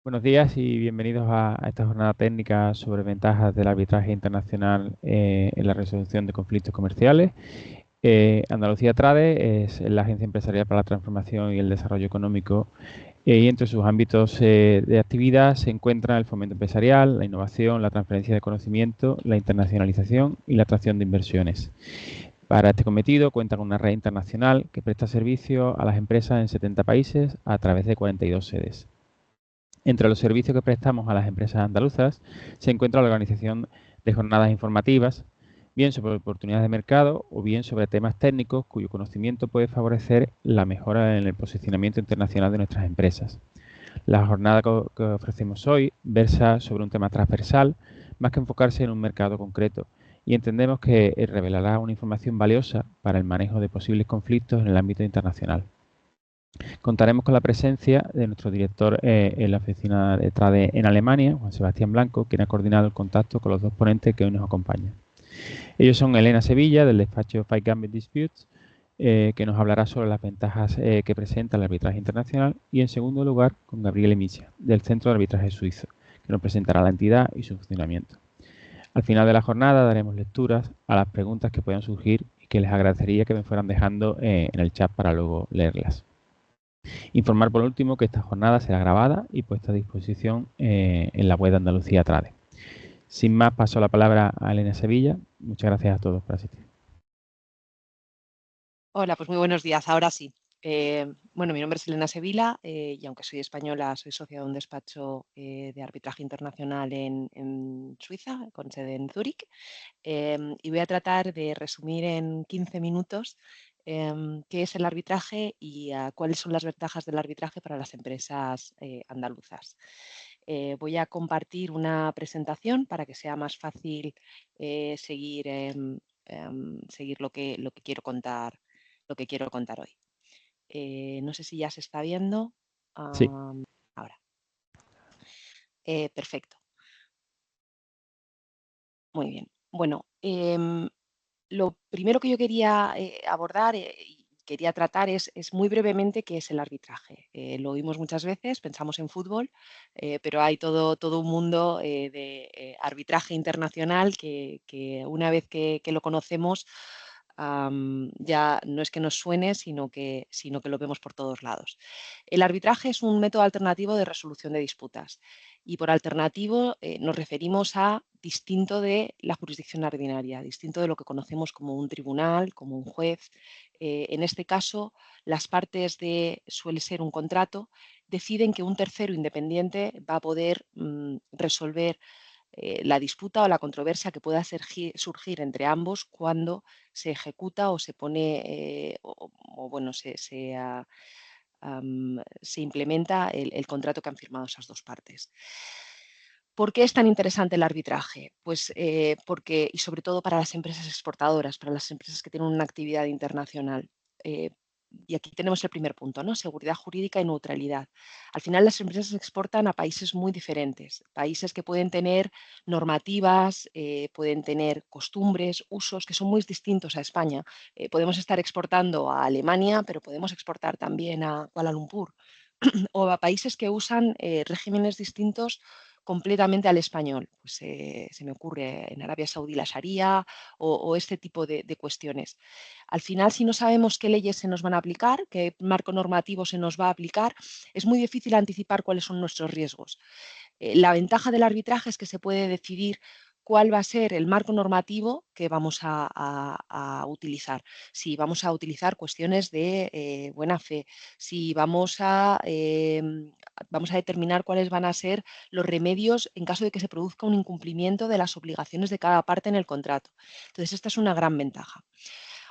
Buenos días y bienvenidos a esta jornada técnica sobre ventajas del arbitraje internacional en la resolución de conflictos comerciales. Andalucía Trade es la agencia empresarial para la transformación y el desarrollo económico y entre sus ámbitos de actividad se encuentran el fomento empresarial, la innovación, la transferencia de conocimiento, la internacionalización y la atracción de inversiones. Para este cometido cuenta con una red internacional que presta servicio a las empresas en 70 países a través de 42 sedes. Entre los servicios que prestamos a las empresas andaluzas se encuentra la organización de jornadas informativas, bien sobre oportunidades de mercado o bien sobre temas técnicos cuyo conocimiento puede favorecer la mejora en el posicionamiento internacional de nuestras empresas. La jornada que ofrecemos hoy versa sobre un tema transversal más que enfocarse en un mercado concreto y entendemos que revelará una información valiosa para el manejo de posibles conflictos en el ámbito internacional. Contaremos con la presencia de nuestro director en la oficina de TRADE en Alemania, Juan Sebastián Blanco, quien ha coordinado el contacto con los dos ponentes que hoy nos acompañan. Ellos son Elena Sevilla, del despacho Fight Gambit Disputes, que nos hablará sobre las ventajas que presenta el arbitraje internacional, y en segundo lugar con Gabriele Misia, del Centro de Arbitraje Suizo, que nos presentará la entidad y su funcionamiento. Al final de la jornada daremos lecturas a las preguntas que puedan surgir y que les agradecería que me fueran dejando en el chat para luego leerlas. Informar por último que esta jornada será grabada y puesta a disposición en la web de Andalucía Trade. Sin más, paso la palabra a Elena Sevilla. Muchas gracias a todos por asistir. Hola, pues muy buenos días. Ahora sí. Bueno, mi nombre es Elena Sevilla y aunque soy española, soy socia de un despacho de arbitraje internacional en Suiza, con sede en Zúrich. Y voy a tratar de resumir en 15 minutos qué es el arbitraje y cuáles son las ventajas del arbitraje para las empresas andaluzas. Voy a compartir una presentación para que sea más fácil seguir lo que quiero contar hoy. No sé si ya se está viendo. Sí. Ahora. Perfecto. Muy bien. Bueno, lo primero que yo quería abordar y quería tratar es muy brevemente qué es el arbitraje. Lo oímos muchas veces, pensamos en fútbol, pero hay todo un mundo de arbitraje internacional que una vez que lo conocemos ya no es que nos suene, sino que lo vemos por todos lados. El arbitraje es un método alternativo de resolución de disputas y por alternativo nos referimos a distinto de la jurisdicción ordinaria, distinto de lo que conocemos como un tribunal, como un juez. En este caso, las partes suele ser un contrato, deciden que un tercero independiente va a poder resolver la disputa o la controversia que pueda surgir entre ambos cuando se ejecuta o se pone se implementa el contrato que han firmado esas dos partes. ¿Por qué es tan interesante el arbitraje? Pues porque, y sobre todo para las empresas exportadoras, para las empresas que tienen una actividad internacional. Y aquí tenemos el primer punto, ¿no? Seguridad jurídica y neutralidad. Al final las empresas exportan a países muy diferentes, países que pueden tener normativas, pueden tener costumbres, usos que son muy distintos a España. Podemos estar exportando a Alemania, pero podemos exportar también a Kuala Lumpur o a países que usan regímenes distintos completamente al español. Pues, se me ocurre en Arabia Saudí la Sharia o este tipo de cuestiones. Al final, si no sabemos qué leyes se nos van a aplicar, qué marco normativo se nos va a aplicar, es muy difícil anticipar cuáles son nuestros riesgos. La ventaja del arbitraje es que se puede decidir cuál va a ser el marco normativo que vamos a utilizar. Si vamos a utilizar cuestiones de buena fe, si vamos a determinar cuáles van a ser los remedios en caso de que se produzca un incumplimiento de las obligaciones de cada parte en el contrato. Entonces, esta es una gran ventaja.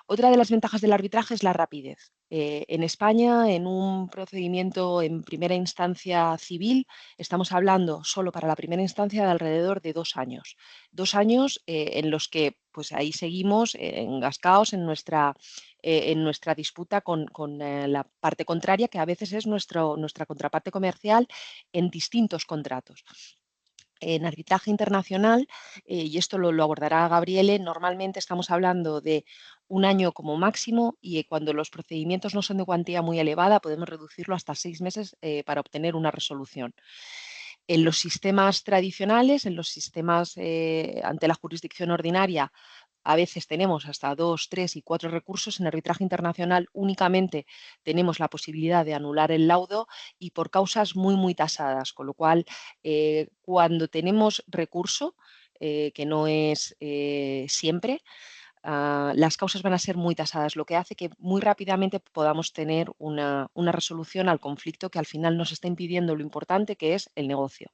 Otra de las ventajas del arbitraje es la rapidez. En España, en un procedimiento en primera instancia civil, estamos hablando solo para la primera instancia de alrededor de 2 años. 2 años en los que pues ahí seguimos engascados en nuestra disputa con la parte contraria, que a veces es nuestra contraparte comercial en distintos contratos. En arbitraje internacional, y esto lo abordará Gabriele, normalmente estamos hablando de 1 año como máximo y cuando los procedimientos no son de cuantía muy elevada podemos reducirlo hasta 6 meses para obtener una resolución. En los sistemas tradicionales, en los sistemas ante la jurisdicción ordinaria, a veces tenemos hasta 2, 3 y 4 recursos. En arbitraje internacional únicamente tenemos la posibilidad de anular el laudo y por causas muy, muy tasadas, con lo cual cuando tenemos recurso, que no es siempre, las causas van a ser muy tasadas, lo que hace que muy rápidamente podamos tener una resolución al conflicto que al final nos está impidiendo lo importante que es el negocio.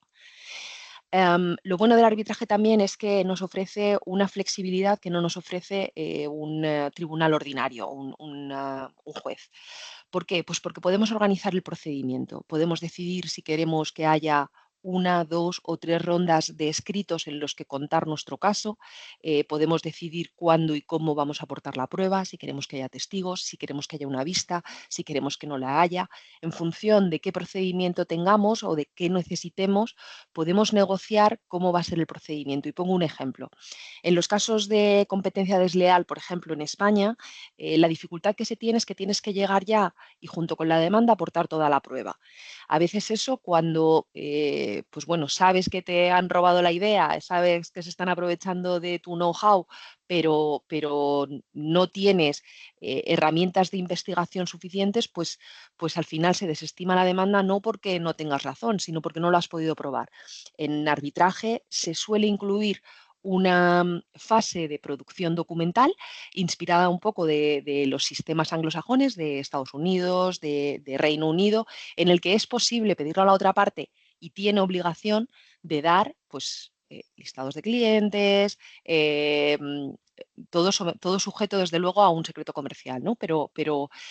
Lo bueno del arbitraje también es que nos ofrece una flexibilidad que no nos ofrece un tribunal ordinario, un juez. ¿Por qué? Pues porque podemos organizar el procedimiento, podemos decidir si queremos que haya una, dos o tres rondas de escritos en los que contar nuestro caso, podemos decidir cuándo y cómo vamos a aportar la prueba, si queremos que haya testigos, si queremos que haya una vista, si queremos que no la haya. En función de qué procedimiento tengamos o de qué necesitemos, podemos negociar cómo va a ser el procedimiento. Y pongo un ejemplo. En los casos de competencia desleal, por ejemplo, en España, la dificultad que se tiene es que tienes que llegar ya y junto con la demanda aportar toda la prueba. A veces eso cuando, pues bueno, sabes que te han robado la idea, sabes que se están aprovechando de tu know-how, pero no tienes herramientas de investigación suficientes, pues al final se desestima la demanda no porque no tengas razón, sino porque no lo has podido probar. En arbitraje se suele incluir una fase de producción documental inspirada un poco de los sistemas anglosajones, de Estados Unidos, de Reino Unido, en el que es posible pedirlo a la otra parte y tiene obligación de dar pues, listados de clientes, todo sujeto desde luego a un secreto comercial, ¿no? Pero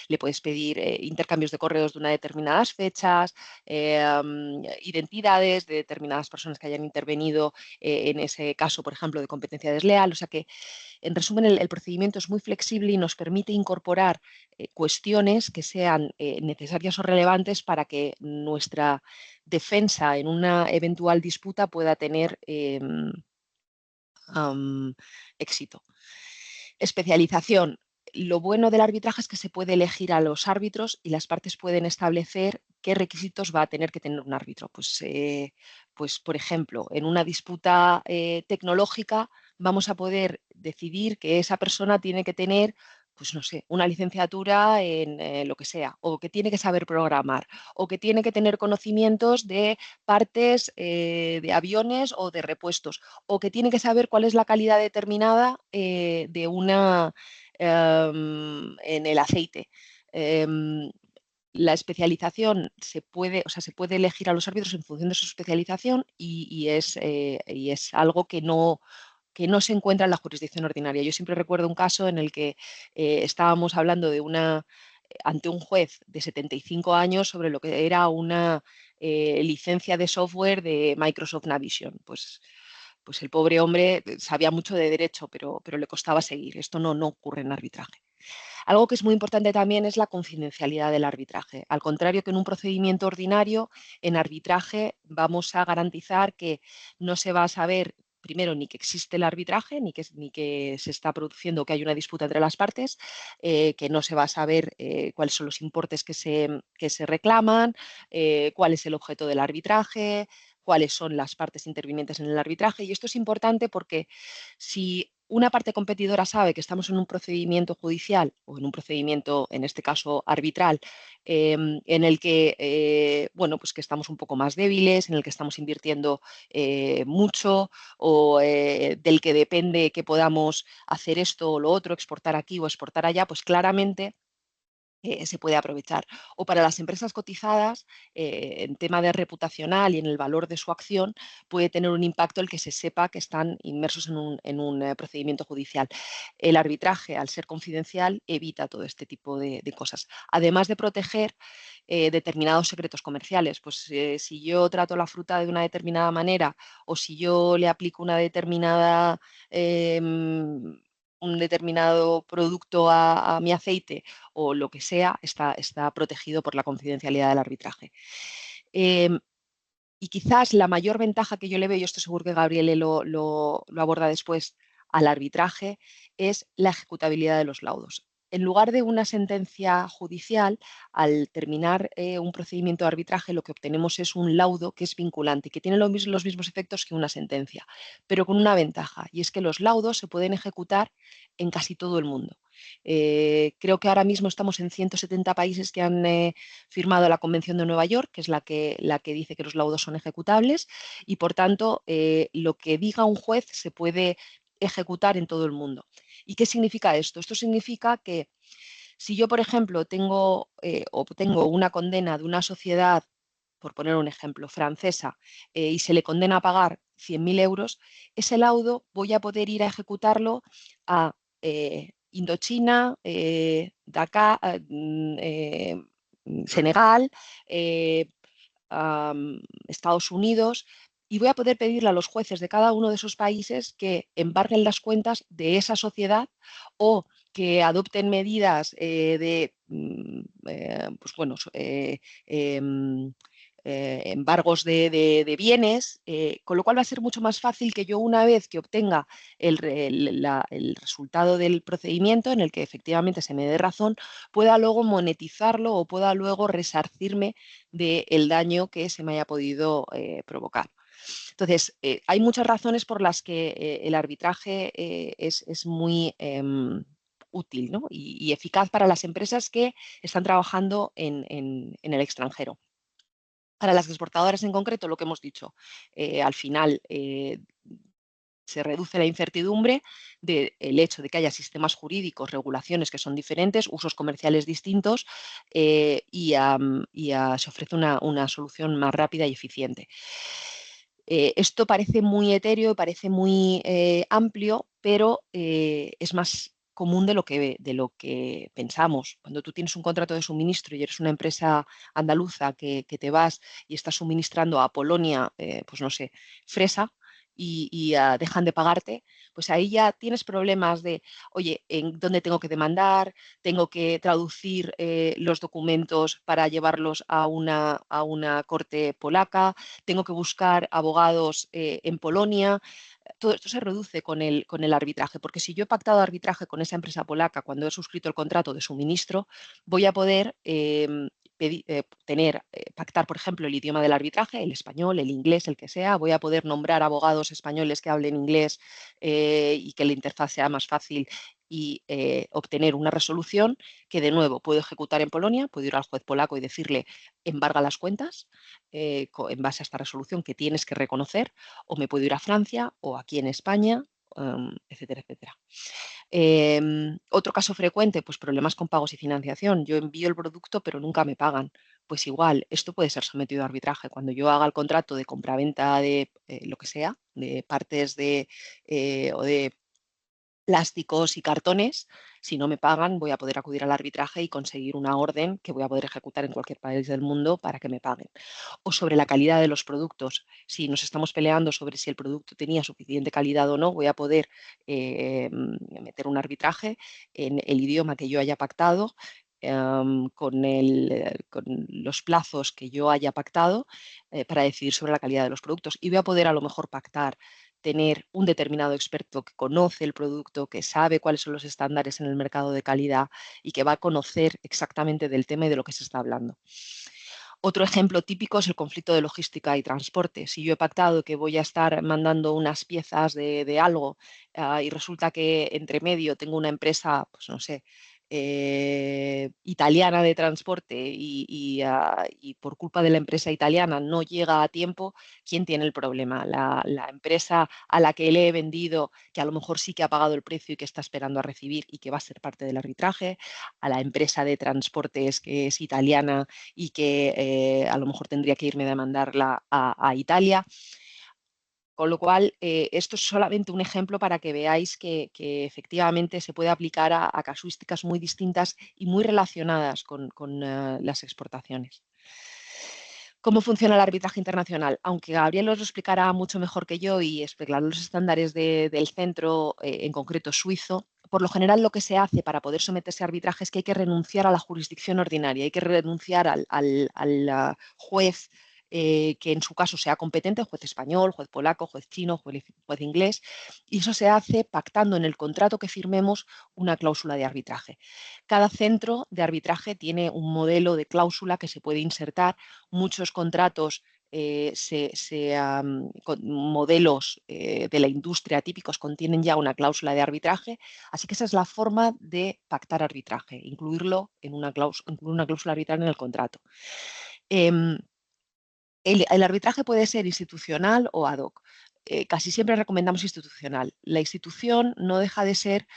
le puedes pedir intercambios de correos de unas determinadas fechas, identidades de determinadas personas que hayan intervenido en ese caso, por ejemplo, de competencia desleal. O sea que, en resumen, el procedimiento es muy flexible y nos permite incorporar cuestiones que sean necesarias o relevantes para que nuestra defensa en una eventual disputa pueda tener éxito. Especialización. Lo bueno del arbitraje es que se puede elegir a los árbitros y las partes pueden establecer qué requisitos va a tener que tener un árbitro. Pues por ejemplo, en una disputa tecnológica vamos a poder decidir que esa persona tiene que tener, pues no sé, una licenciatura en lo que sea, o que tiene que saber programar, o que tiene que tener conocimientos de partes de aviones o de repuestos, o que tiene que saber cuál es la calidad determinada de una en el aceite. La especialización se puede elegir a los árbitros en función de su especialización y es algo que no se encuentra en la jurisdicción ordinaria. Yo siempre recuerdo un caso en el que estábamos hablando ante un juez de 75 años sobre lo que era una licencia de software de Microsoft Navision. Pues el pobre hombre sabía mucho de derecho, pero le costaba seguir. Esto no ocurre en arbitraje. Algo que es muy importante también es la confidencialidad del arbitraje. Al contrario que en un procedimiento ordinario, en arbitraje vamos a garantizar que no se va a saber primero ni que existe el arbitraje, ni que se está produciendo, que hay una disputa entre las partes, que no se va a saber cuáles son los importes que se reclaman, cuál es el objeto del arbitraje, cuáles son las partes intervinientes en el arbitraje. Y esto es importante porque si una parte competidora sabe que estamos en un procedimiento judicial o en un procedimiento, en este caso, arbitral, en el que, bueno, pues que estamos un poco más débiles, en el que estamos invirtiendo mucho o del que depende que podamos hacer esto o lo otro, exportar aquí o exportar allá, pues claramente se puede aprovechar. O para las empresas cotizadas, en tema de reputacional y en el valor de su acción, puede tener un impacto el que se sepa que están inmersos en un procedimiento judicial. El arbitraje, al ser confidencial, evita todo este tipo de cosas. Además de proteger determinados secretos comerciales, pues si yo trato la fruta de una determinada manera o si yo le aplico una determinada un determinado producto a mi aceite o lo que sea, está protegido por la confidencialidad del arbitraje. Y quizás la mayor ventaja que yo le veo, y esto seguro que Gabriele lo aborda después, al arbitraje, es la ejecutabilidad de los laudos. en lugar de una sentencia judicial, al terminar un procedimiento de arbitraje, lo que obtenemos es un laudo que es vinculante y que tiene los mismos efectos que una sentencia, pero con una ventaja, y es que los laudos se pueden ejecutar en casi todo el mundo. Creo que ahora mismo estamos en 170 países que han firmado la Convención de Nueva York, que es la que dice que los laudos son ejecutables, y por tanto lo que diga un juez se puede ejecutar en todo el mundo. ¿Y qué significa esto? Esto significa que si yo, por ejemplo, obtengo una condena de una sociedad, por poner un ejemplo, francesa, y se le condena a pagar 100.000 euros, ese laudo voy a poder ir a ejecutarlo a Indochina, Dakar, Senegal, Estados Unidos, y voy a poder pedirle a los jueces de cada uno de esos países que embarguen las cuentas de esa sociedad o que adopten medidas pues bueno, embargos de bienes, con lo cual va a ser mucho más fácil que yo, una vez que obtenga el resultado del procedimiento en el que efectivamente se me dé razón, pueda luego monetizarlo o pueda luego resarcirme del daño que se me haya podido provocar. Entonces, hay muchas razones por las que el arbitraje es muy útil, ¿no? y eficaz para las empresas que están trabajando en el extranjero. Para las exportadoras en concreto, lo que hemos dicho, al final se reduce la incertidumbre del hecho de que haya sistemas jurídicos, regulaciones que son diferentes, usos comerciales distintos, y se ofrece una solución más rápida y eficiente. Esto parece muy etéreo, parece muy amplio, pero es más común de lo que pensamos. Cuando tú tienes un contrato de suministro y eres una empresa andaluza que te vas y estás suministrando a Polonia, pues no sé, fresa, y dejan de pagarte, pues ahí ya tienes problemas de, oye, ¿en dónde tengo que demandar? ¿Tengo que traducir los documentos para llevarlos a una corte polaca? ¿Tengo que buscar abogados en Polonia? Todo esto se reduce con el arbitraje, porque si yo he pactado arbitraje con esa empresa polaca cuando he suscrito el contrato de suministro, voy a poder pactar, por ejemplo, el idioma del arbitraje, el español, el inglés, el que sea. Voy a poder nombrar abogados españoles que hablen inglés y que la interfaz sea más fácil y obtener una resolución que, de nuevo, puedo ejecutar en Polonia, puedo ir al juez polaco y decirle embarga las cuentas en base a esta resolución que tienes que reconocer, o me puedo ir a Francia o aquí en España, etcétera, etcétera. Otro caso frecuente, pues problemas con pagos y financiación. Yo envío el producto pero nunca me pagan. Pues igual, esto puede ser sometido a arbitraje. Cuando yo haga el contrato de compraventa de lo que sea, de partes o de plásticos y cartones, si no me pagan voy a poder acudir al arbitraje y conseguir una orden que voy a poder ejecutar en cualquier país del mundo para que me paguen. O sobre la calidad de los productos. Si nos estamos peleando sobre si el producto tenía suficiente calidad o no, voy a poder meter un arbitraje en el idioma que yo haya pactado, con los plazos que yo haya pactado para decidir sobre la calidad de los productos. Y voy a poder a lo mejor pactar tener un determinado experto que conoce el producto, que sabe cuáles son los estándares en el mercado de calidad y que va a conocer exactamente del tema y de lo que se está hablando. Otro ejemplo típico es el conflicto de logística y transporte. Si yo he pactado que voy a estar mandando unas piezas de algo y resulta que entre medio tengo una empresa, pues no sé, italiana de transporte y por culpa de la empresa italiana no llega a tiempo, ¿quién tiene el problema? La empresa a la que le he vendido, que a lo mejor sí que ha pagado el precio y que está esperando a recibir y que va a ser parte del arbitraje, a la empresa de transportes que es italiana y que a lo mejor tendría que irme a demandarla a Italia. Con lo cual, esto es solamente un ejemplo para que veáis que efectivamente se puede aplicar a casuísticas muy distintas y muy relacionadas con las exportaciones. ¿Cómo funciona el arbitraje internacional? Aunque Gabriel os lo explicará mucho mejor que yo y explicará los estándares del centro, en concreto suizo, por lo general lo que se hace para poder someterse a arbitraje es que hay que renunciar a la jurisdicción ordinaria, hay que renunciar al juez que en su caso sea competente, juez español, juez polaco, juez chino, juez inglés, y eso se hace pactando en el contrato que firmemos una cláusula de arbitraje. Cada centro de arbitraje tiene un modelo de cláusula que se puede insertar. Muchos contratos modelos de la industria típicos contienen ya una cláusula de arbitraje, así que esa es la forma de pactar arbitraje, incluir una cláusula arbitraria en el contrato. El arbitraje puede ser institucional o ad hoc. Casi siempre recomendamos institucional. La institución no deja de ser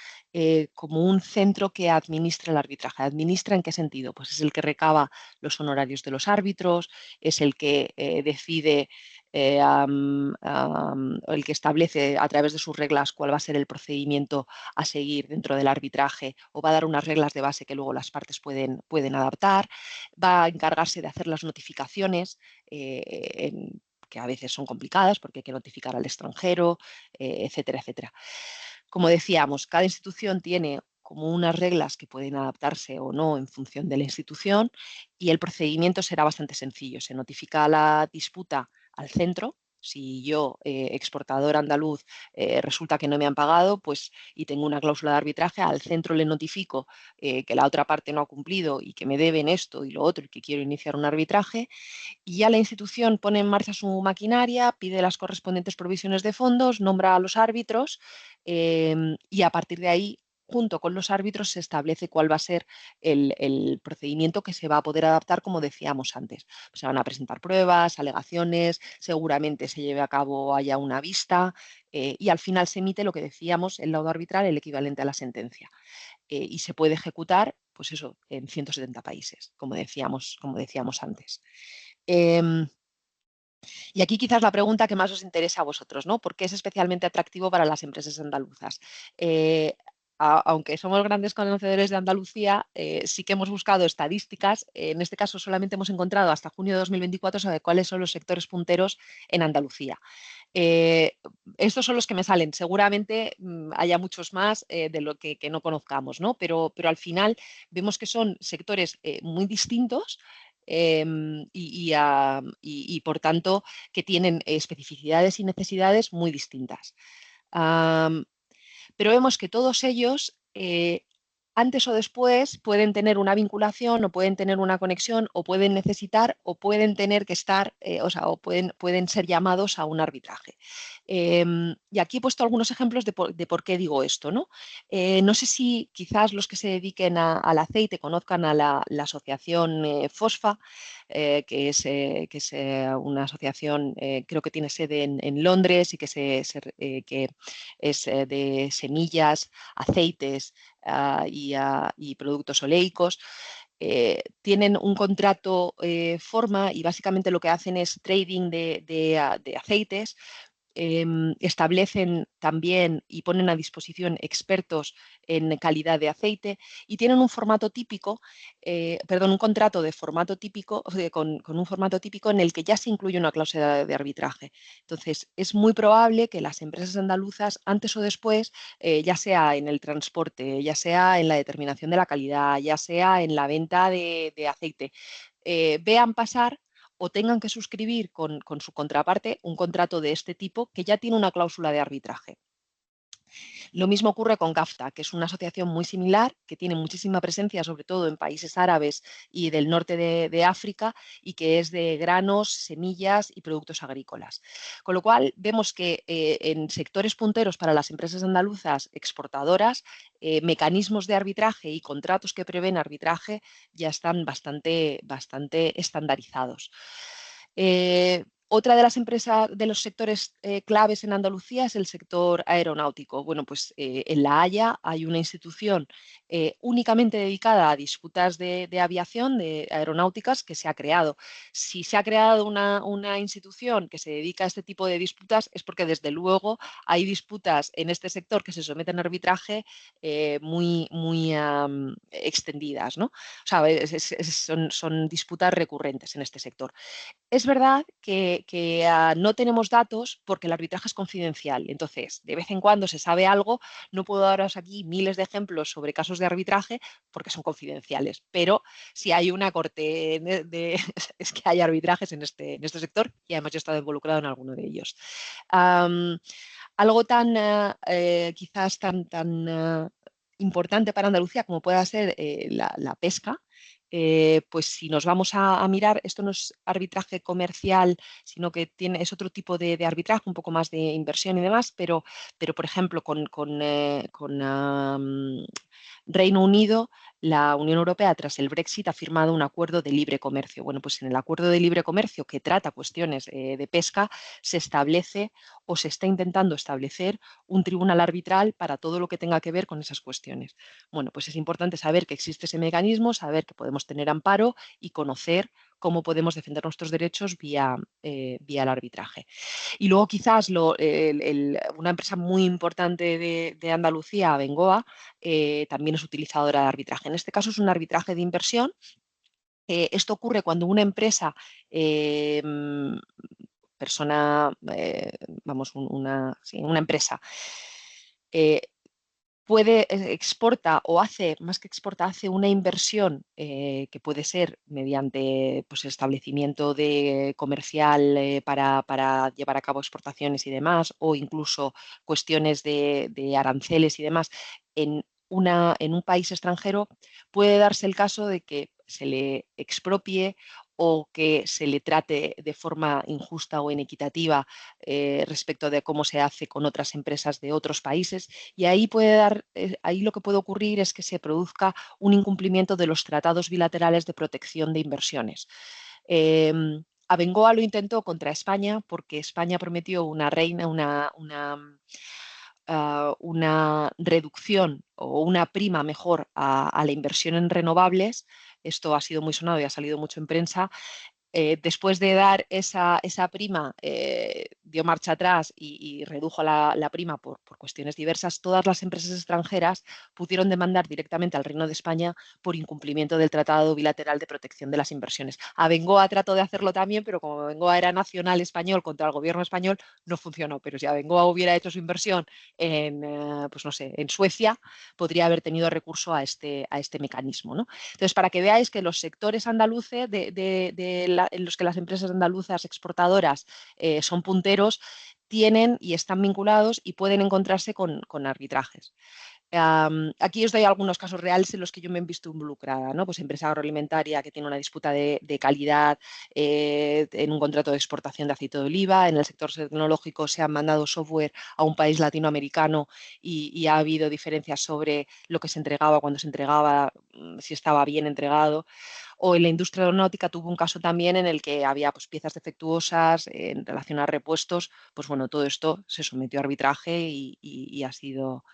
como un centro que administra el arbitraje. ¿Administra en qué sentido? Pues es el que recaba los honorarios de los árbitros, es el que decide, el que establece a través de sus reglas cuál va a ser el procedimiento a seguir dentro del arbitraje, o va a dar unas reglas de base que luego las partes pueden adaptar, va a encargarse de hacer las notificaciones, que a veces son complicadas porque hay que notificar al extranjero, etcétera, etcétera. Como decíamos, cada institución tiene como unas reglas que pueden adaptarse o no en función de la institución, y el procedimiento será bastante sencillo. Se notifica la disputa al centro. Si yo, exportador andaluz, resulta que no me han pagado, pues, y tengo una cláusula de arbitraje, al centro le notifico que la otra parte no ha cumplido y que me deben esto y lo otro y que quiero iniciar un arbitraje, y ya la institución pone en marcha su maquinaria, pide las correspondientes provisiones de fondos, nombra a los árbitros, y a partir de ahí, junto con los árbitros, se establece cuál va a ser el procedimiento que se va a poder adaptar, como decíamos antes. Se van a presentar pruebas, alegaciones, seguramente se lleve a cabo haya una vista, y al final se emite lo que decíamos, el laudo arbitral, el equivalente a la sentencia. Y se puede ejecutar, pues eso, en 170 países, como decíamos antes. Y aquí quizás la pregunta que más os interesa a vosotros, ¿no? ¿Por qué es especialmente atractivo para las empresas andaluzas? Aunque somos grandes conocedores de Andalucía, sí que hemos buscado estadísticas. En este caso solamente hemos encontrado hasta junio de 2024 sobre cuáles son los sectores punteros en Andalucía. Estos son los que me salen. Seguramente haya muchos más de lo que no conozcamos, ¿no? Pero al final vemos que son sectores muy distintos, y por tanto que tienen especificidades y necesidades muy distintas. Pero vemos que todos ellos, antes o después, pueden tener una vinculación o pueden tener una conexión o pueden necesitar o pueden tener que estar, o pueden ser llamados a un arbitraje. Y aquí he puesto algunos ejemplos de por qué digo esto, ¿no? No sé si quizás los que se dediquen al aceite conozcan a la asociación FOSFA, que es una asociación, creo que tiene sede en Londres, y que es de semillas, aceites y productos oleicos. Tienen un contrato forma, y básicamente lo que hacen es trading de aceites. Establecen también y ponen a disposición expertos en calidad de aceite, y tienen un formato típico, un contrato de formato típico, con un formato típico en el que ya se incluye una cláusula de arbitraje. Entonces, es muy probable que las empresas andaluzas, antes o después, ya sea en el transporte, ya sea en la determinación de la calidad, ya sea en la venta de aceite, vean pasar o tengan que suscribir con su contraparte un contrato de este tipo que ya tiene una cláusula de arbitraje. Lo mismo ocurre con CAFTA, que es una asociación muy similar, que tiene muchísima presencia, sobre todo en países árabes y del norte de África, y que es de granos, semillas y productos agrícolas. Con lo cual, vemos que en sectores punteros para las empresas andaluzas exportadoras, mecanismos de arbitraje y contratos que prevén arbitraje ya están bastante estandarizados. Otra de las empresas, de los sectores claves en Andalucía, es el sector aeronáutico. Bueno, pues en La Haya hay una institución únicamente dedicada a disputas de aviación, de aeronáuticas, que se ha creado. Si se ha creado una institución que se dedica a este tipo de disputas, es porque desde luego hay disputas en este sector que se someten a arbitraje muy extendidas, ¿no? O sea, son disputas recurrentes en este sector. Es verdad que no tenemos datos porque el arbitraje es confidencial. Entonces, de vez en cuando se sabe algo. No puedo daros aquí miles de ejemplos sobre casos de arbitraje porque son confidenciales, pero si hay una corte es que hay arbitrajes en este sector y además yo he estado involucrado en alguno de ellos. Algo tan quizás tan importante para Andalucía como pueda ser la pesca. Pues si nos vamos a mirar, esto no es arbitraje comercial, sino que es otro tipo de arbitraje, un poco más de inversión y demás, pero por ejemplo, con Reino Unido, la Unión Europea, tras el Brexit, ha firmado un acuerdo de libre comercio. Bueno, pues en el acuerdo de libre comercio que trata cuestiones de pesca, se establece o se está intentando establecer un tribunal arbitral para todo lo que tenga que ver con esas cuestiones. Bueno, pues es importante saber que existe ese mecanismo, saber que podemos tener amparo y conocer cómo podemos defender nuestros derechos vía el arbitraje. Y luego quizás una empresa muy importante de Andalucía, Abengoa, también es utilizadora de arbitraje. En este caso es un arbitraje de inversión. Esto ocurre cuando una empresa, una empresa, exporta o hace, más que exporta, hace una inversión que puede ser mediante pues, establecimiento de comercial para llevar a cabo exportaciones y demás, o incluso cuestiones de aranceles y demás en un país extranjero. Puede darse el caso de que se le expropie o que se le trate de forma injusta o inequitativa respecto de cómo se hace con otras empresas de otros países, y ahí ahí lo que puede ocurrir es que se produzca un incumplimiento de los tratados bilaterales de protección de inversiones. Abengoa lo intentó contra España porque España prometió una reducción o una prima mejor a la inversión en renovables. Esto ha sido muy sonado y ha salido mucho en prensa. Después de dar esa prima, dio marcha atrás y redujo la prima por cuestiones diversas. Todas las empresas extranjeras pudieron demandar directamente al Reino de España por incumplimiento del Tratado Bilateral de Protección de las Inversiones. Abengoa trató de hacerlo también, pero como Abengoa era nacional español contra el gobierno español, no funcionó. Pero si Abengoa hubiera hecho su inversión pues no sé, en Suecia, podría haber tenido recurso a este mecanismo, ¿no? Entonces, para que veáis que los sectores andaluces en los que las empresas andaluzas exportadoras son punteros, tienen y están vinculados y pueden encontrarse con arbitrajes. Aquí os doy algunos casos reales en los que yo me he visto involucrada, ¿no? Pues empresa agroalimentaria que tiene una disputa de calidad en un contrato de exportación de aceite de oliva. En el sector tecnológico se han mandado software a un país latinoamericano y ha habido diferencias sobre lo que se entregaba, cuando se entregaba, si estaba bien entregado. O en la industria aeronáutica tuvo un caso también en el que había pues, piezas defectuosas en relación a repuestos. Pues bueno, todo esto se sometió a arbitraje y ha sido...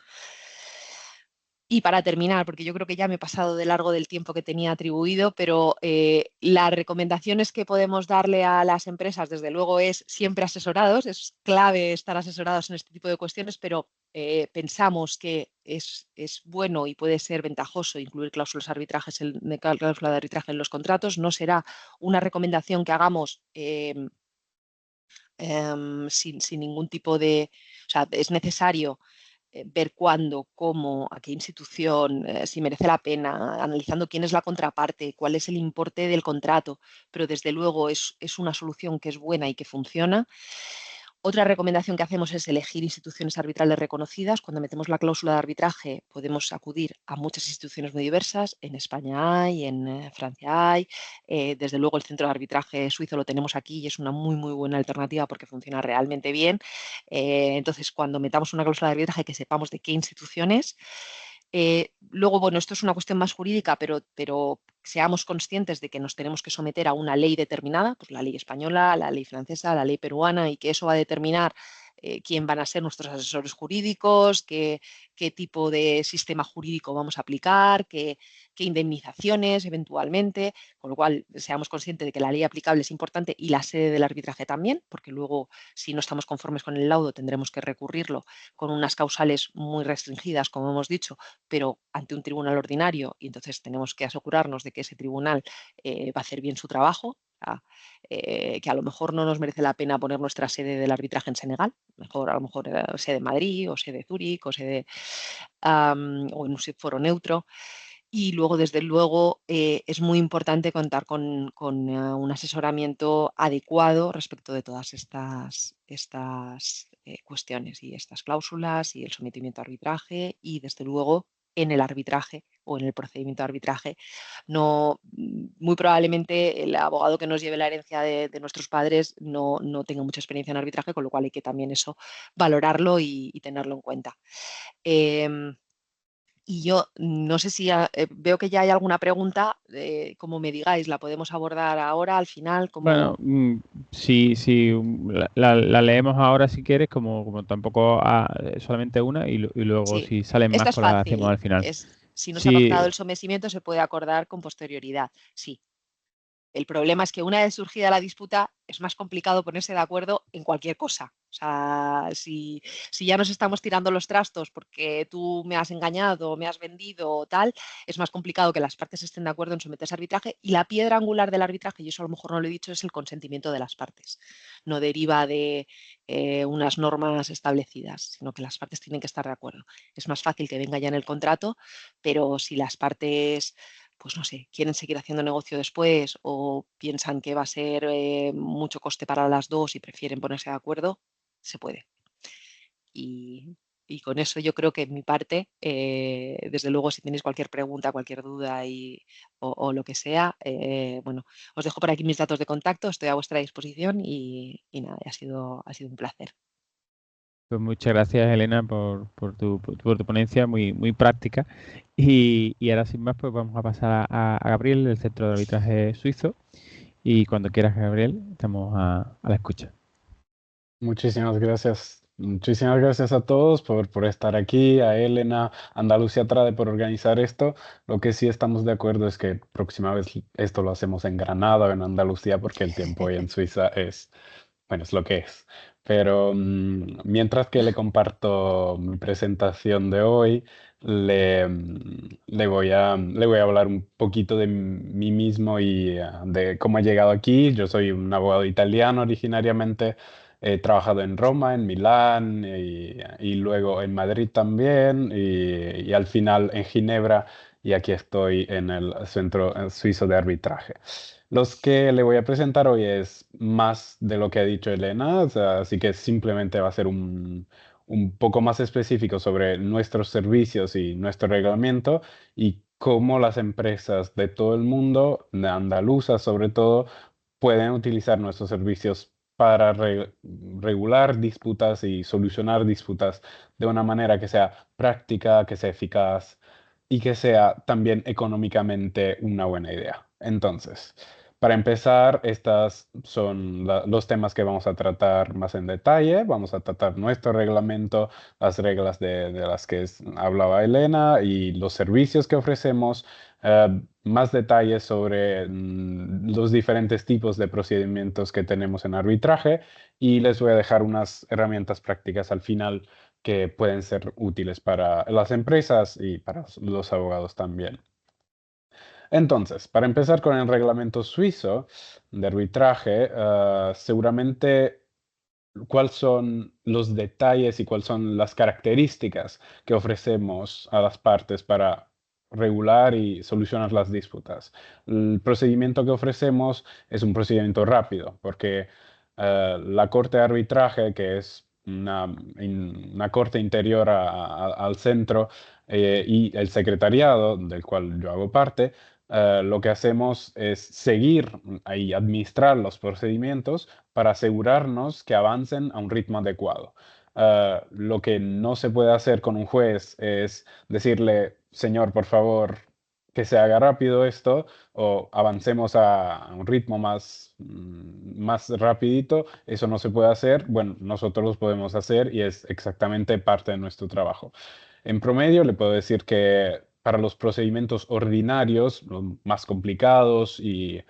Y para terminar, porque yo creo que ya me he pasado de largo del tiempo que tenía atribuido, pero las recomendaciones que podemos darle a las empresas, desde luego, es siempre asesorados. Es clave estar asesorados en este tipo de cuestiones, pero pensamos que es bueno y puede ser ventajoso incluir cláusulas cláusula de arbitraje en los contratos. No será una recomendación que hagamos sin ningún tipo de... O sea, es necesario ver cuándo, cómo, a qué institución, si merece la pena, analizando quién es la contraparte, cuál es el importe del contrato, pero desde luego es una solución que es buena y que funciona. Otra recomendación que hacemos es elegir instituciones arbitrales reconocidas. Cuando metemos la cláusula de arbitraje podemos acudir a muchas instituciones muy diversas. En España hay, en Francia hay. Desde luego el centro de arbitraje suizo lo tenemos aquí y es una muy, muy buena alternativa porque funciona realmente bien. Entonces, cuando metamos una cláusula de arbitraje, que sepamos de qué instituciones. Luego, bueno, esto es una cuestión más jurídica, pero seamos conscientes de que nos tenemos que someter a una ley determinada, pues la ley española, la ley francesa, la ley peruana, y que eso va a determinar quién van a ser nuestros asesores jurídicos, qué tipo de sistema jurídico vamos a aplicar, qué indemnizaciones eventualmente, con lo cual seamos conscientes de que la ley aplicable es importante y la sede del arbitraje también, porque luego si no estamos conformes con el laudo tendremos que recurrirlo con unas causales muy restringidas, como hemos dicho, pero ante un tribunal ordinario, y entonces tenemos que asegurarnos de que ese tribunal va a hacer bien su trabajo. Que a lo mejor no nos merece la pena poner nuestra sede del arbitraje en Senegal, mejor a lo mejor sede Madrid o sede Zúrich o sede o en un foro neutro. Y luego, desde luego, es muy importante contar con un asesoramiento adecuado respecto de todas estas cuestiones y estas cláusulas y el sometimiento a arbitraje y, desde luego, en el arbitraje o en el procedimiento de arbitraje. No, muy probablemente el abogado que nos lleve la herencia de nuestros padres no tenga mucha experiencia en arbitraje, con lo cual hay que también eso valorarlo y tenerlo en cuenta. Em, y yo no sé si veo que ya hay alguna pregunta, como me digáis, la podemos abordar ahora, al final, Bueno, como... si la leemos ahora si quieres, como tampoco solamente una, y luego Sí, si salen esta más, es pues las hacemos fácil. al final. Si no se ha Sí, pactado el sometimiento, se puede acordar con posterioridad. Sí. El problema es que una vez surgida la disputa es más complicado ponerse de acuerdo en cualquier cosa. O sea, si ya nos estamos tirando los trastos porque tú me has engañado, me has vendido o tal, es más complicado que las partes estén de acuerdo en someterse a arbitraje. Y la piedra angular del arbitraje, y eso a lo mejor no lo he dicho, es el consentimiento de las partes. No deriva de unas normas establecidas, sino que las partes tienen que estar de acuerdo. Es más fácil que venga ya en el contrato, pero si las partes, pues no sé, quieren seguir haciendo negocio después o piensan que va a ser mucho coste para las dos y prefieren ponerse de acuerdo, se puede. Y, y con eso yo creo que en mi parte, desde luego, si tenéis cualquier pregunta, cualquier duda o lo que sea, bueno, os dejo por aquí mis datos de contacto, estoy a vuestra disposición y nada, ha sido un placer. pues muchas gracias, Elena, por tu ponencia muy práctica. Y ahora sin más, pues vamos a pasar a Gabriel, del Centro de Arbitraje Suizo. Y cuando quieras, Gabriel, estamos a la escucha. Muchísimas gracias. Muchísimas gracias a todos por estar aquí, a Elena, Andalucía Trade por organizar esto. Lo que sí estamos de acuerdo es que próxima vez esto lo hacemos en Granada o en Andalucía porque el tiempo hoy en Suiza es, bueno, es lo que es. Pero mientras que le comparto mi presentación de hoy, le voy a hablar un poquito de mí mismo y de cómo he llegado aquí. Yo soy un abogado italiano originariamente. He trabajado en Roma, en Milán y luego en Madrid también y al final en Ginebra y aquí estoy en el Centro Suizo de Arbitraje. Los que le voy a presentar hoy es más de lo que ha dicho Elena, o sea, así que simplemente va a ser un poco más específico sobre nuestros servicios y nuestro reglamento y cómo las empresas de todo el mundo, de andaluzas sobre todo, pueden utilizar nuestros servicios para regular disputas y solucionar disputas de una manera que sea práctica, que sea eficaz y que sea también económicamente una buena idea. Entonces, para empezar, estos son los temas que vamos a tratar más en detalle. Vamos a tratar nuestro reglamento, las reglas de las que hablaba Elena y los servicios que ofrecemos, más detalles sobre los diferentes tipos de procedimientos que tenemos en arbitraje y les voy a dejar unas herramientas prácticas al final que pueden ser útiles para las empresas y para los abogados también. Entonces, para empezar con el reglamento suizo de arbitraje, seguramente cuáles son los detalles y cuáles son las características que ofrecemos a las partes para regular y solucionar las disputas. El procedimiento que ofrecemos es un procedimiento rápido, porque la corte de arbitraje, que es una corte interior al centro, y el secretariado, del cual yo hago parte, lo que hacemos es seguir y administrar los procedimientos para asegurarnos que avancen a un ritmo adecuado. Lo que no se puede hacer con un juez es decirle, señor, por favor, que se haga rápido esto o avancemos a un ritmo más rapidito. Eso no se puede hacer. Bueno, nosotros lo podemos hacer y es exactamente parte de nuestro trabajo. En promedio, le puedo decir que para los procedimientos ordinarios, los más complicados y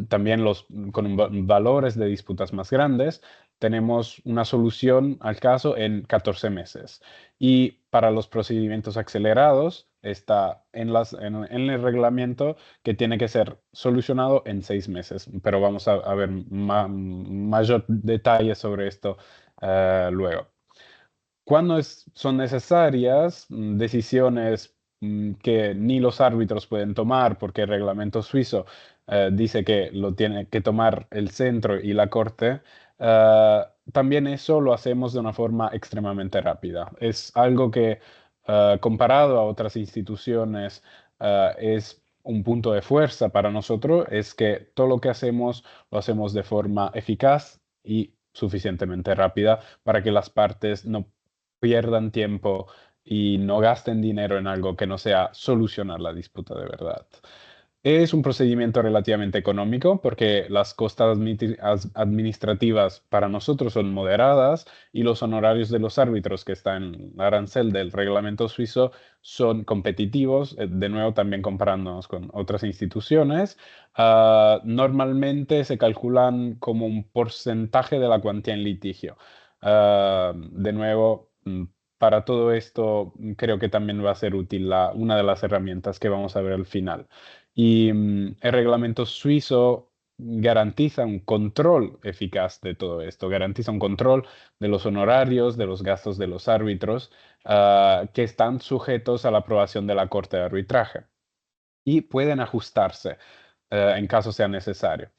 también los con valores de disputas más grandes, tenemos una solución al caso en 14 meses. Y para los procedimientos acelerados, está en el reglamento que tiene que ser solucionado en 6 meses, pero vamos a ver mayor detalle sobre esto luego. Cuando son necesarias decisiones que ni los árbitros pueden tomar, porque el reglamento suizo dice que lo tiene que tomar el centro y la corte, también eso lo hacemos de una forma extremadamente rápida. Es algo que, comparado a otras instituciones, es un punto de fuerza para nosotros, es que todo lo que hacemos lo hacemos de forma eficaz y suficientemente rápida para que las partes no pierdan tiempo y no gasten dinero en algo que no sea solucionar la disputa de verdad. Es un procedimiento relativamente económico porque las costas administrativas para nosotros son moderadas y los honorarios de los árbitros que están en el arancel del reglamento suizo son competitivos, de nuevo también comparándonos con otras instituciones. Normalmente se calculan como un porcentaje de la cuantía en litigio. De nuevo, para todo esto creo que también va a ser útil una de las herramientas que vamos a ver al final. Y el reglamento suizo garantiza un control eficaz de todo esto, garantiza un control de los honorarios, de los gastos de los árbitros, que están sujetos a la aprobación de la Corte de Arbitraje y pueden ajustarse en caso sea necesario.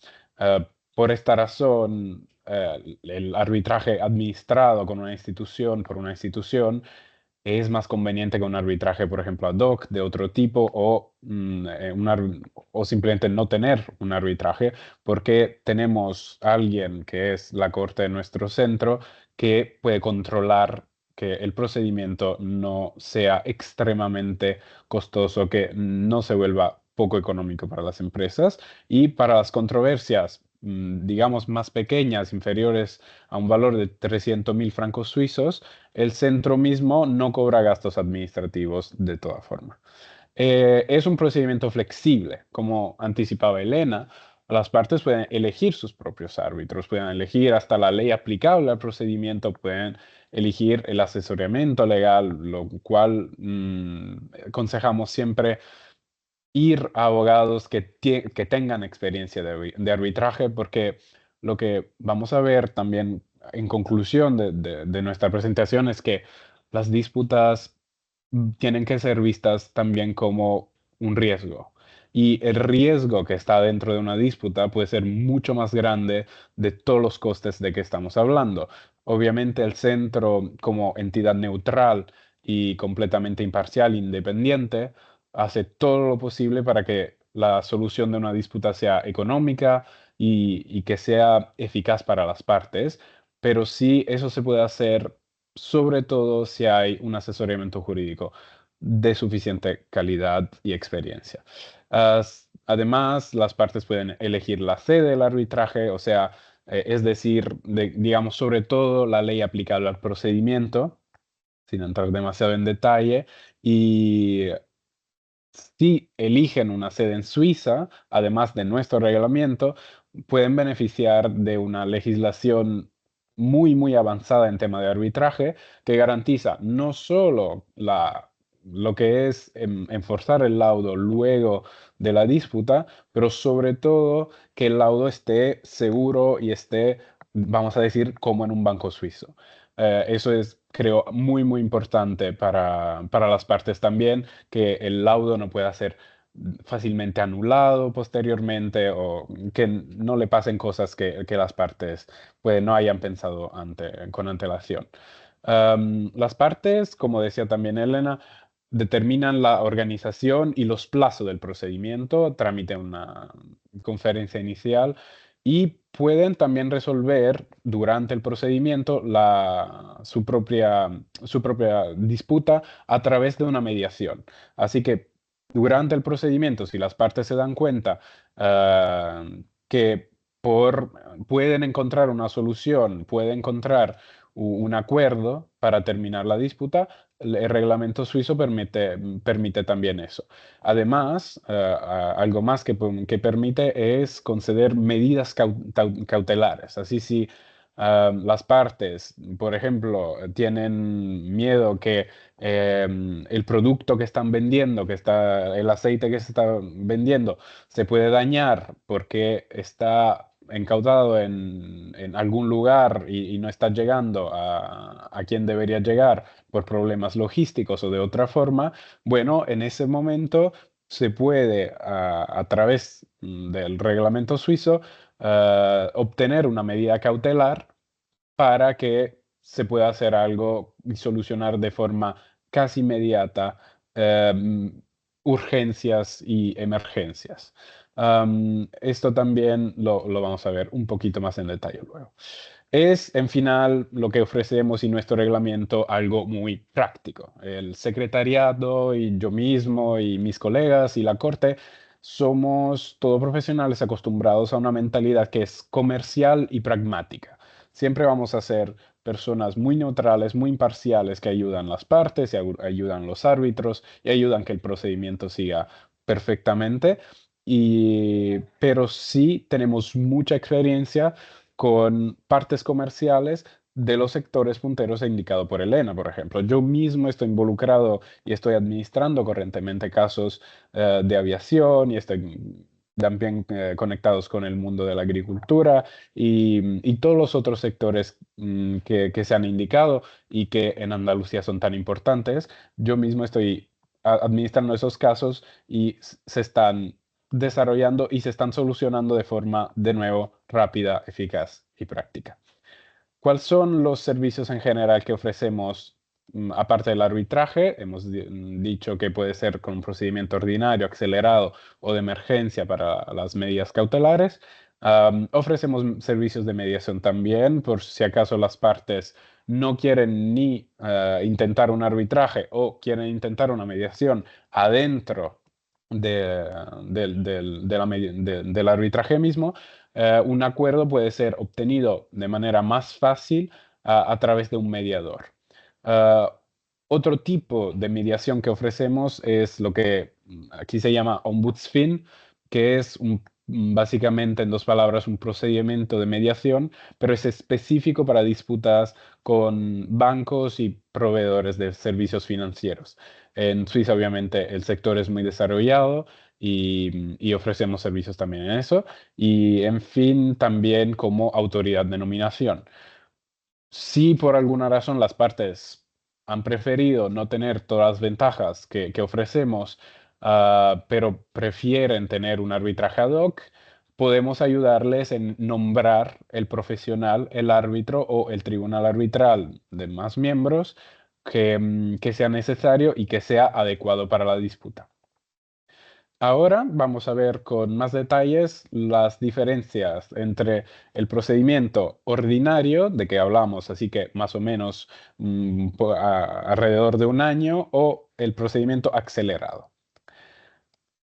Por esta razón, el arbitraje administrado con una institución por una institución es más conveniente que un arbitraje, por ejemplo, ad hoc de otro tipo o simplemente no tener un arbitraje porque tenemos alguien que es la corte de nuestro centro que puede controlar que el procedimiento no sea extremadamente costoso, que no se vuelva poco económico para las empresas y para las controversias, digamos, más pequeñas, inferiores a un valor de 300.000 francos suizos, el centro mismo no cobra gastos administrativos de toda forma. Es un procedimiento flexible, como anticipaba Elena. Las partes pueden elegir sus propios árbitros, pueden elegir hasta la ley aplicable al procedimiento, pueden elegir el asesoramiento legal, lo cual aconsejamos siempre ir a abogados que tengan experiencia de arbitraje, porque lo que vamos a ver también en conclusión de nuestra presentación es que las disputas tienen que ser vistas también como un riesgo. Y el riesgo que está dentro de una disputa puede ser mucho más grande de todos los costes de que estamos hablando. Obviamente el centro como entidad neutral y completamente imparcial, independiente, hace todo lo posible para que la solución de una disputa sea económica y que sea eficaz para las partes, pero sí eso se puede hacer sobre todo si hay un asesoramiento jurídico de suficiente calidad y experiencia. Además, las partes pueden elegir la sede del arbitraje, o sea, es decir, digamos, sobre todo la ley aplicable al procedimiento, sin entrar demasiado en detalle, y si eligen una sede en Suiza, además de nuestro reglamento, pueden beneficiar de una legislación muy, muy avanzada en tema de arbitraje que garantiza no solo lo que es enforzar el laudo luego de la disputa, pero sobre todo que el laudo esté seguro y esté, vamos a decir, como en un banco suizo. Eso es, creo, muy, muy importante para las partes también, que el laudo no pueda ser fácilmente anulado posteriormente o que no le pasen cosas que las partes pues, no hayan pensado con antelación. Las partes, como decía también Elena, determinan la organización y los plazos del procedimiento, tramite una conferencia inicial y pueden también resolver durante el procedimiento su propia disputa a través de una mediación. Así que durante el procedimiento, si las partes se dan cuenta que pueden encontrar una solución, pueden encontrar un acuerdo para terminar la disputa, el reglamento suizo permite también eso. Además, algo más que permite es conceder medidas cautelares. Así, si las partes, por ejemplo, tienen miedo que el producto que están vendiendo, el aceite que se está vendiendo, se puede dañar porque está incautado en algún lugar y no está llegando a quien debería llegar por problemas logísticos o de otra forma, bueno, en ese momento se puede, a través del reglamento suizo, obtener una medida cautelar para que se pueda hacer algo y solucionar de forma casi inmediata urgencias y emergencias. Esto también lo vamos a ver un poquito más en detalle luego. Es, en final, lo que ofrecemos y nuestro reglamento algo muy práctico. El secretariado y yo mismo y mis colegas y la corte somos todos profesionales acostumbrados a una mentalidad que es comercial y pragmática. Siempre vamos a ser personas muy neutrales, muy imparciales que ayudan las partes y ayudan los árbitros y ayudan que el procedimiento siga perfectamente. Pero sí tenemos mucha experiencia con partes comerciales de los sectores punteros indicado por Elena, por ejemplo. Yo mismo estoy involucrado y estoy administrando correntemente casos de aviación y estoy también conectados con el mundo de la agricultura y todos los otros sectores que se han indicado y que en Andalucía son tan importantes. Yo mismo estoy administrando esos casos y se están desarrollando y se están solucionando de forma, de nuevo, rápida, eficaz y práctica. ¿Cuáles son los servicios en general que ofrecemos aparte del arbitraje? Hemos dicho que puede ser con un procedimiento ordinario, acelerado o de emergencia para las medidas cautelares. Ofrecemos servicios de mediación también, por si acaso las partes no quieren ni intentar un arbitraje o quieren intentar una mediación adentro del arbitraje mismo. Un acuerdo puede ser obtenido de manera más fácil a través de un mediador. Ah, Otro tipo de mediación que ofrecemos es lo que aquí se llama Ombudsfin, que es básicamente, en dos palabras, un procedimiento de mediación, pero es específico para disputas con bancos y proveedores de servicios financieros. En Suiza, obviamente, el sector es muy desarrollado y ofrecemos servicios también en eso. Y, en fin, también como autoridad de nominación. Si por alguna razón las partes han preferido no tener todas las ventajas que ofrecemos, pero prefieren tener un arbitraje ad hoc, podemos ayudarles en nombrar el profesional, el árbitro o el tribunal arbitral de más miembros que sea necesario y que sea adecuado para la disputa. Ahora vamos a ver con más detalles las diferencias entre el procedimiento ordinario, de que hablamos, así que más o menos alrededor de un año, o el procedimiento acelerado.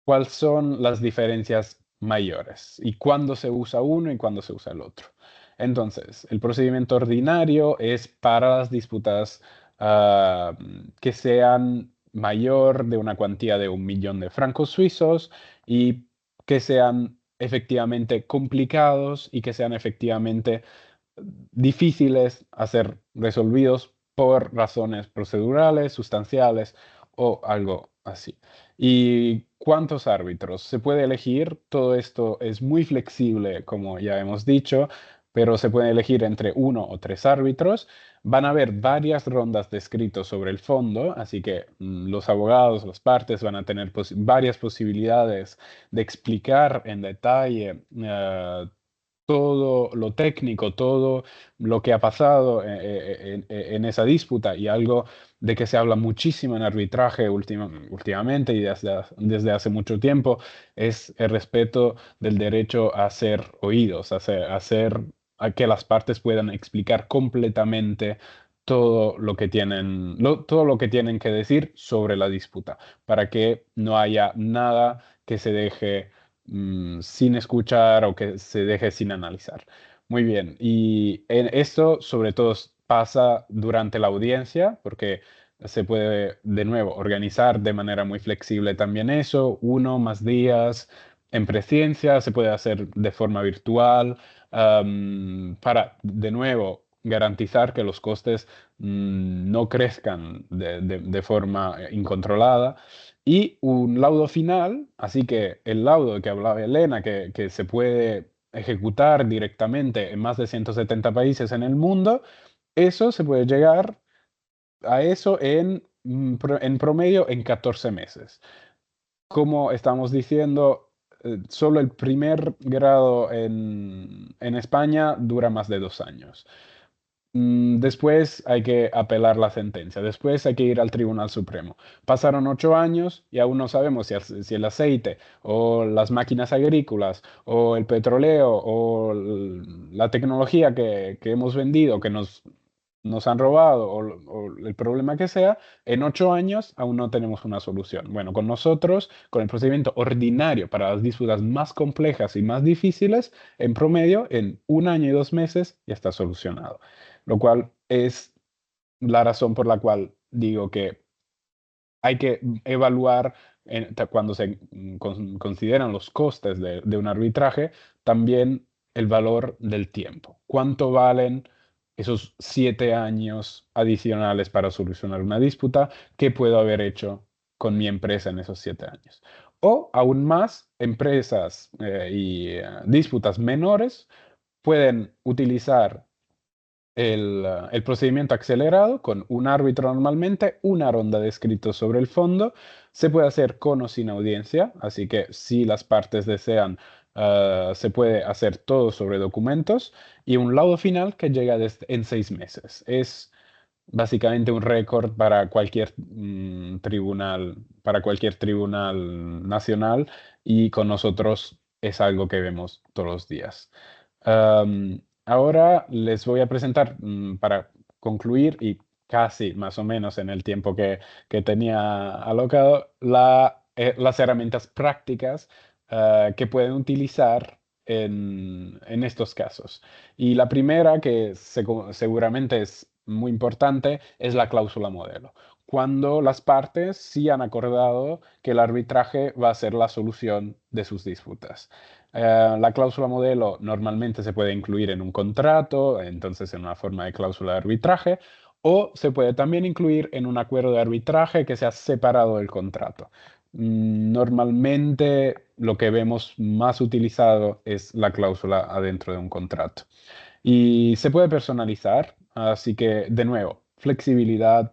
¿Cuáles son las diferencias mayores? ¿Y cuándo se usa uno y cuándo se usa el otro? Entonces, el procedimiento ordinario es para las disputas que sean mayor de una cuantía de 1 millón de francos suizos y que sean efectivamente complicados y que sean efectivamente difíciles a ser resolvidos por razones procedurales, sustanciales o algo así. ¿Y cuántos árbitros? Se puede elegir, todo esto es muy flexible, como ya hemos dicho, pero se puede elegir entre 1 o 3 árbitros. Van a haber varias rondas de escritos sobre el fondo, así que los abogados, las partes van a tener varias posibilidades de explicar en detalle todo lo técnico, todo lo que ha pasado en esa disputa y algo de que se habla muchísimo en arbitraje últimamente y desde hace mucho tiempo es el respeto del derecho a ser oídos, a que las partes puedan explicar completamente todo lo que tienen que decir sobre la disputa, para que no haya nada que se deje sin escuchar o que se deje sin analizar. Muy bien, y esto sobre todo pasa durante la audiencia, porque se puede de nuevo organizar de manera muy flexible también eso, 1 más días. En presencia se puede hacer de forma virtual, para, de nuevo, garantizar que los costes no crezcan de forma incontrolada. Y un laudo final, así que el laudo que hablaba Elena, que se puede ejecutar directamente en más de 170 países en el mundo, eso se puede llegar a eso en promedio en 14 meses. Como estamos diciendo, solo el primer grado en España dura más de 2 años. Después hay que apelar la sentencia, después hay que ir al Tribunal Supremo. Pasaron 8 años y aún no sabemos si el aceite o las máquinas agrícolas o el petróleo o la tecnología que hemos vendido, que nos han robado o el problema que sea, en 8 años aún no tenemos una solución. Bueno, con nosotros, con el procedimiento ordinario para las disputas más complejas y más difíciles, en promedio, en 1 año y 2 meses ya está solucionado. Lo cual es la razón por la cual digo que hay que evaluar cuando se consideran los costes de un arbitraje, también el valor del tiempo. ¿Cuánto valen esos 7 años adicionales para solucionar una disputa? ¿Qué puedo haber hecho con mi empresa en esos 7 años? O aún más, empresas y disputas menores pueden utilizar el procedimiento acelerado con un árbitro normalmente, una ronda de escritos sobre el fondo. Se puede hacer con o sin audiencia, así que si las partes desean, se puede hacer todo sobre documentos y un laudo final que llega en 6 meses. Es básicamente un récord para cualquier tribunal nacional y con nosotros es algo que vemos todos los días. Ahora les voy a presentar, para concluir y casi más o menos en el tiempo que tenía alocado, las herramientas prácticas que pueden utilizar en estos casos. Y la primera, que seguramente es muy importante, es la cláusula modelo. Cuando las partes sí han acordado que el arbitraje va a ser la solución de sus disputas. La cláusula modelo normalmente se puede incluir en un contrato, entonces en una forma de cláusula de arbitraje, o se puede también incluir en un acuerdo de arbitraje que sea separado del contrato. Normalmente lo que vemos más utilizado es la cláusula adentro de un contrato. Y se puede personalizar, así que de nuevo, flexibilidad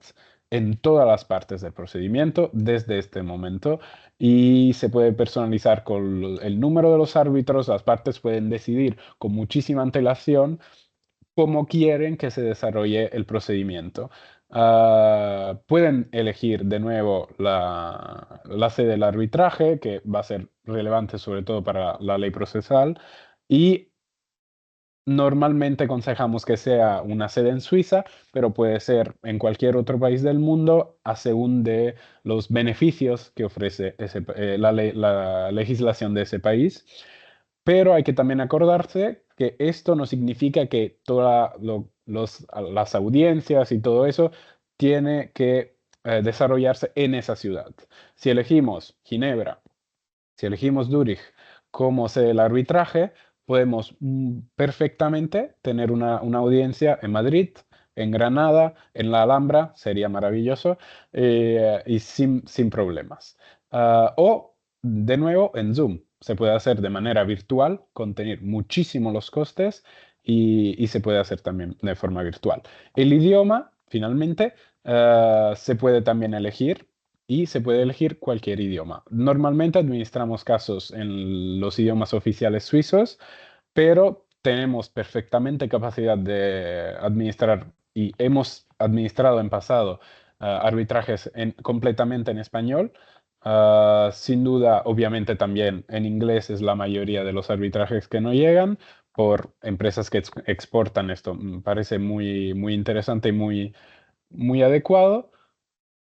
en todas las partes del procedimiento desde este momento y se puede personalizar con el número de los árbitros. Las partes pueden decidir con muchísima antelación cómo quieren que se desarrolle el procedimiento. Pueden elegir de nuevo la sede del arbitraje, que va a ser relevante sobre todo para la ley procesal, y normalmente aconsejamos que sea una sede en Suiza, pero puede ser en cualquier otro país del mundo, a según de los beneficios que ofrece la legislación de ese país. Pero hay que también acordarse que esto no significa que todas las audiencias y todo eso tiene que desarrollarse en esa ciudad. Si elegimos Ginebra, si elegimos Zúrich como sede del arbitraje, podemos perfectamente tener una audiencia en Madrid, en Granada, en la Alhambra, sería maravilloso, y sin problemas. O, de nuevo, en Zoom. Se puede hacer de manera virtual, contener muchísimo los costes y se puede hacer también de forma virtual. El idioma, finalmente, se puede también elegir y se puede elegir cualquier idioma. Normalmente administramos casos en los idiomas oficiales suizos, pero tenemos perfectamente capacidad de administrar y hemos administrado en pasado arbitrajes completamente en español. Sin duda, obviamente también en inglés es la mayoría de los arbitrajes que no llegan por empresas que exportan esto. Me parece muy, muy interesante y muy adecuado,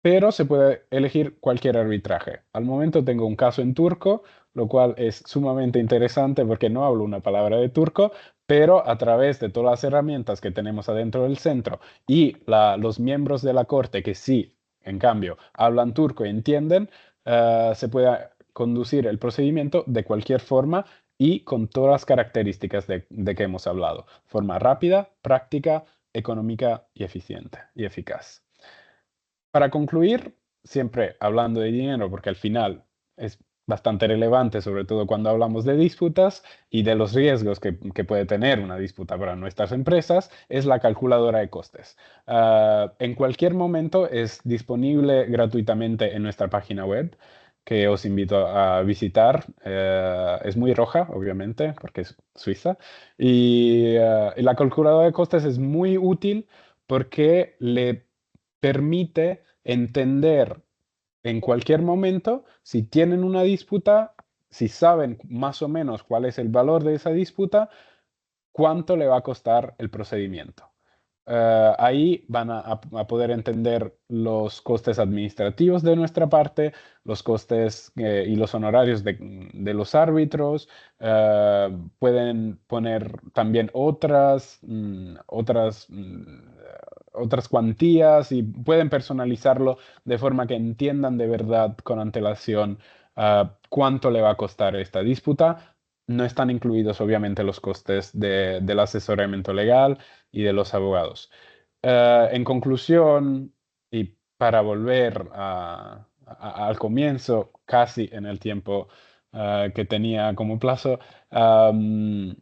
pero se puede elegir cualquier arbitraje. Al momento tengo un caso en turco, lo cual es sumamente interesante porque no hablo una palabra de turco, pero a través de todas las herramientas que tenemos adentro del centro y los miembros de la corte que sí, en cambio, hablan turco y entienden, se puede conducir el procedimiento de cualquier forma y con todas las características de que hemos hablado. Forma rápida, práctica, económica y eficiente y eficaz. Para concluir, siempre hablando de dinero, porque al final es bastante relevante, sobre todo cuando hablamos de disputas y de los riesgos que puede tener una disputa para nuestras empresas, es la calculadora de costes. En cualquier momento es disponible gratuitamente en nuestra página web, que os invito a visitar. Es muy roja, obviamente, porque es Suiza. Y la calculadora de costes es muy útil porque le permite entender en cualquier momento si tienen una disputa, si saben más o menos cuál es el valor de esa disputa, cuánto le va a costar el procedimiento. Ahí van a poder entender los costes administrativos de nuestra parte, los costes y los honorarios de los árbitros. Pueden poner también otras cuantías y pueden personalizarlo de forma que entiendan de verdad con antelación cuánto le va a costar esta disputa. No están incluidos obviamente los costes del asesoramiento legal y de los abogados. En conclusión, y para volver al comienzo, casi en el tiempo que tenía como plazo, lo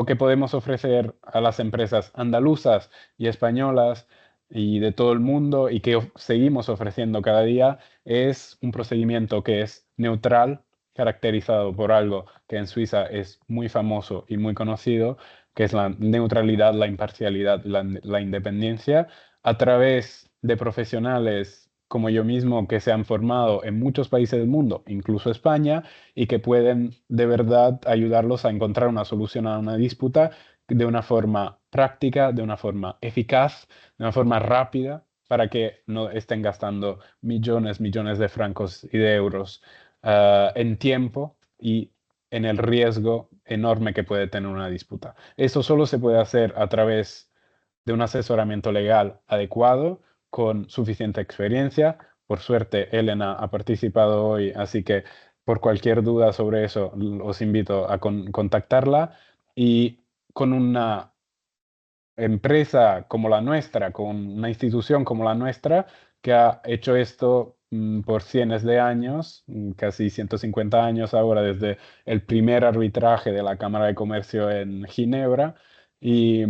que podemos ofrecer a las empresas andaluzas y españolas y de todo el mundo y que seguimos ofreciendo cada día es un procedimiento que es neutral, caracterizado por algo que en Suiza es muy famoso y muy conocido, que es la neutralidad, la imparcialidad, la independencia, a través de profesionales como yo mismo que se han formado en muchos países del mundo, incluso España, y que pueden de verdad ayudarlos a encontrar una solución a una disputa de una forma práctica, de una forma eficaz, de una forma rápida, para que no estén gastando millones de francos y de euros en tiempo y en el riesgo enorme que puede tener una disputa. Eso solo se puede hacer a través de un asesoramiento legal adecuado, con suficiente experiencia. Por suerte, Elena ha participado hoy, así que por cualquier duda sobre eso, os invito a contactarla. Y con una empresa como la nuestra, con una institución como la nuestra, que ha hecho esto por cientos de años, casi 150 años ahora, desde el primer arbitraje de la Cámara de Comercio en Ginebra, y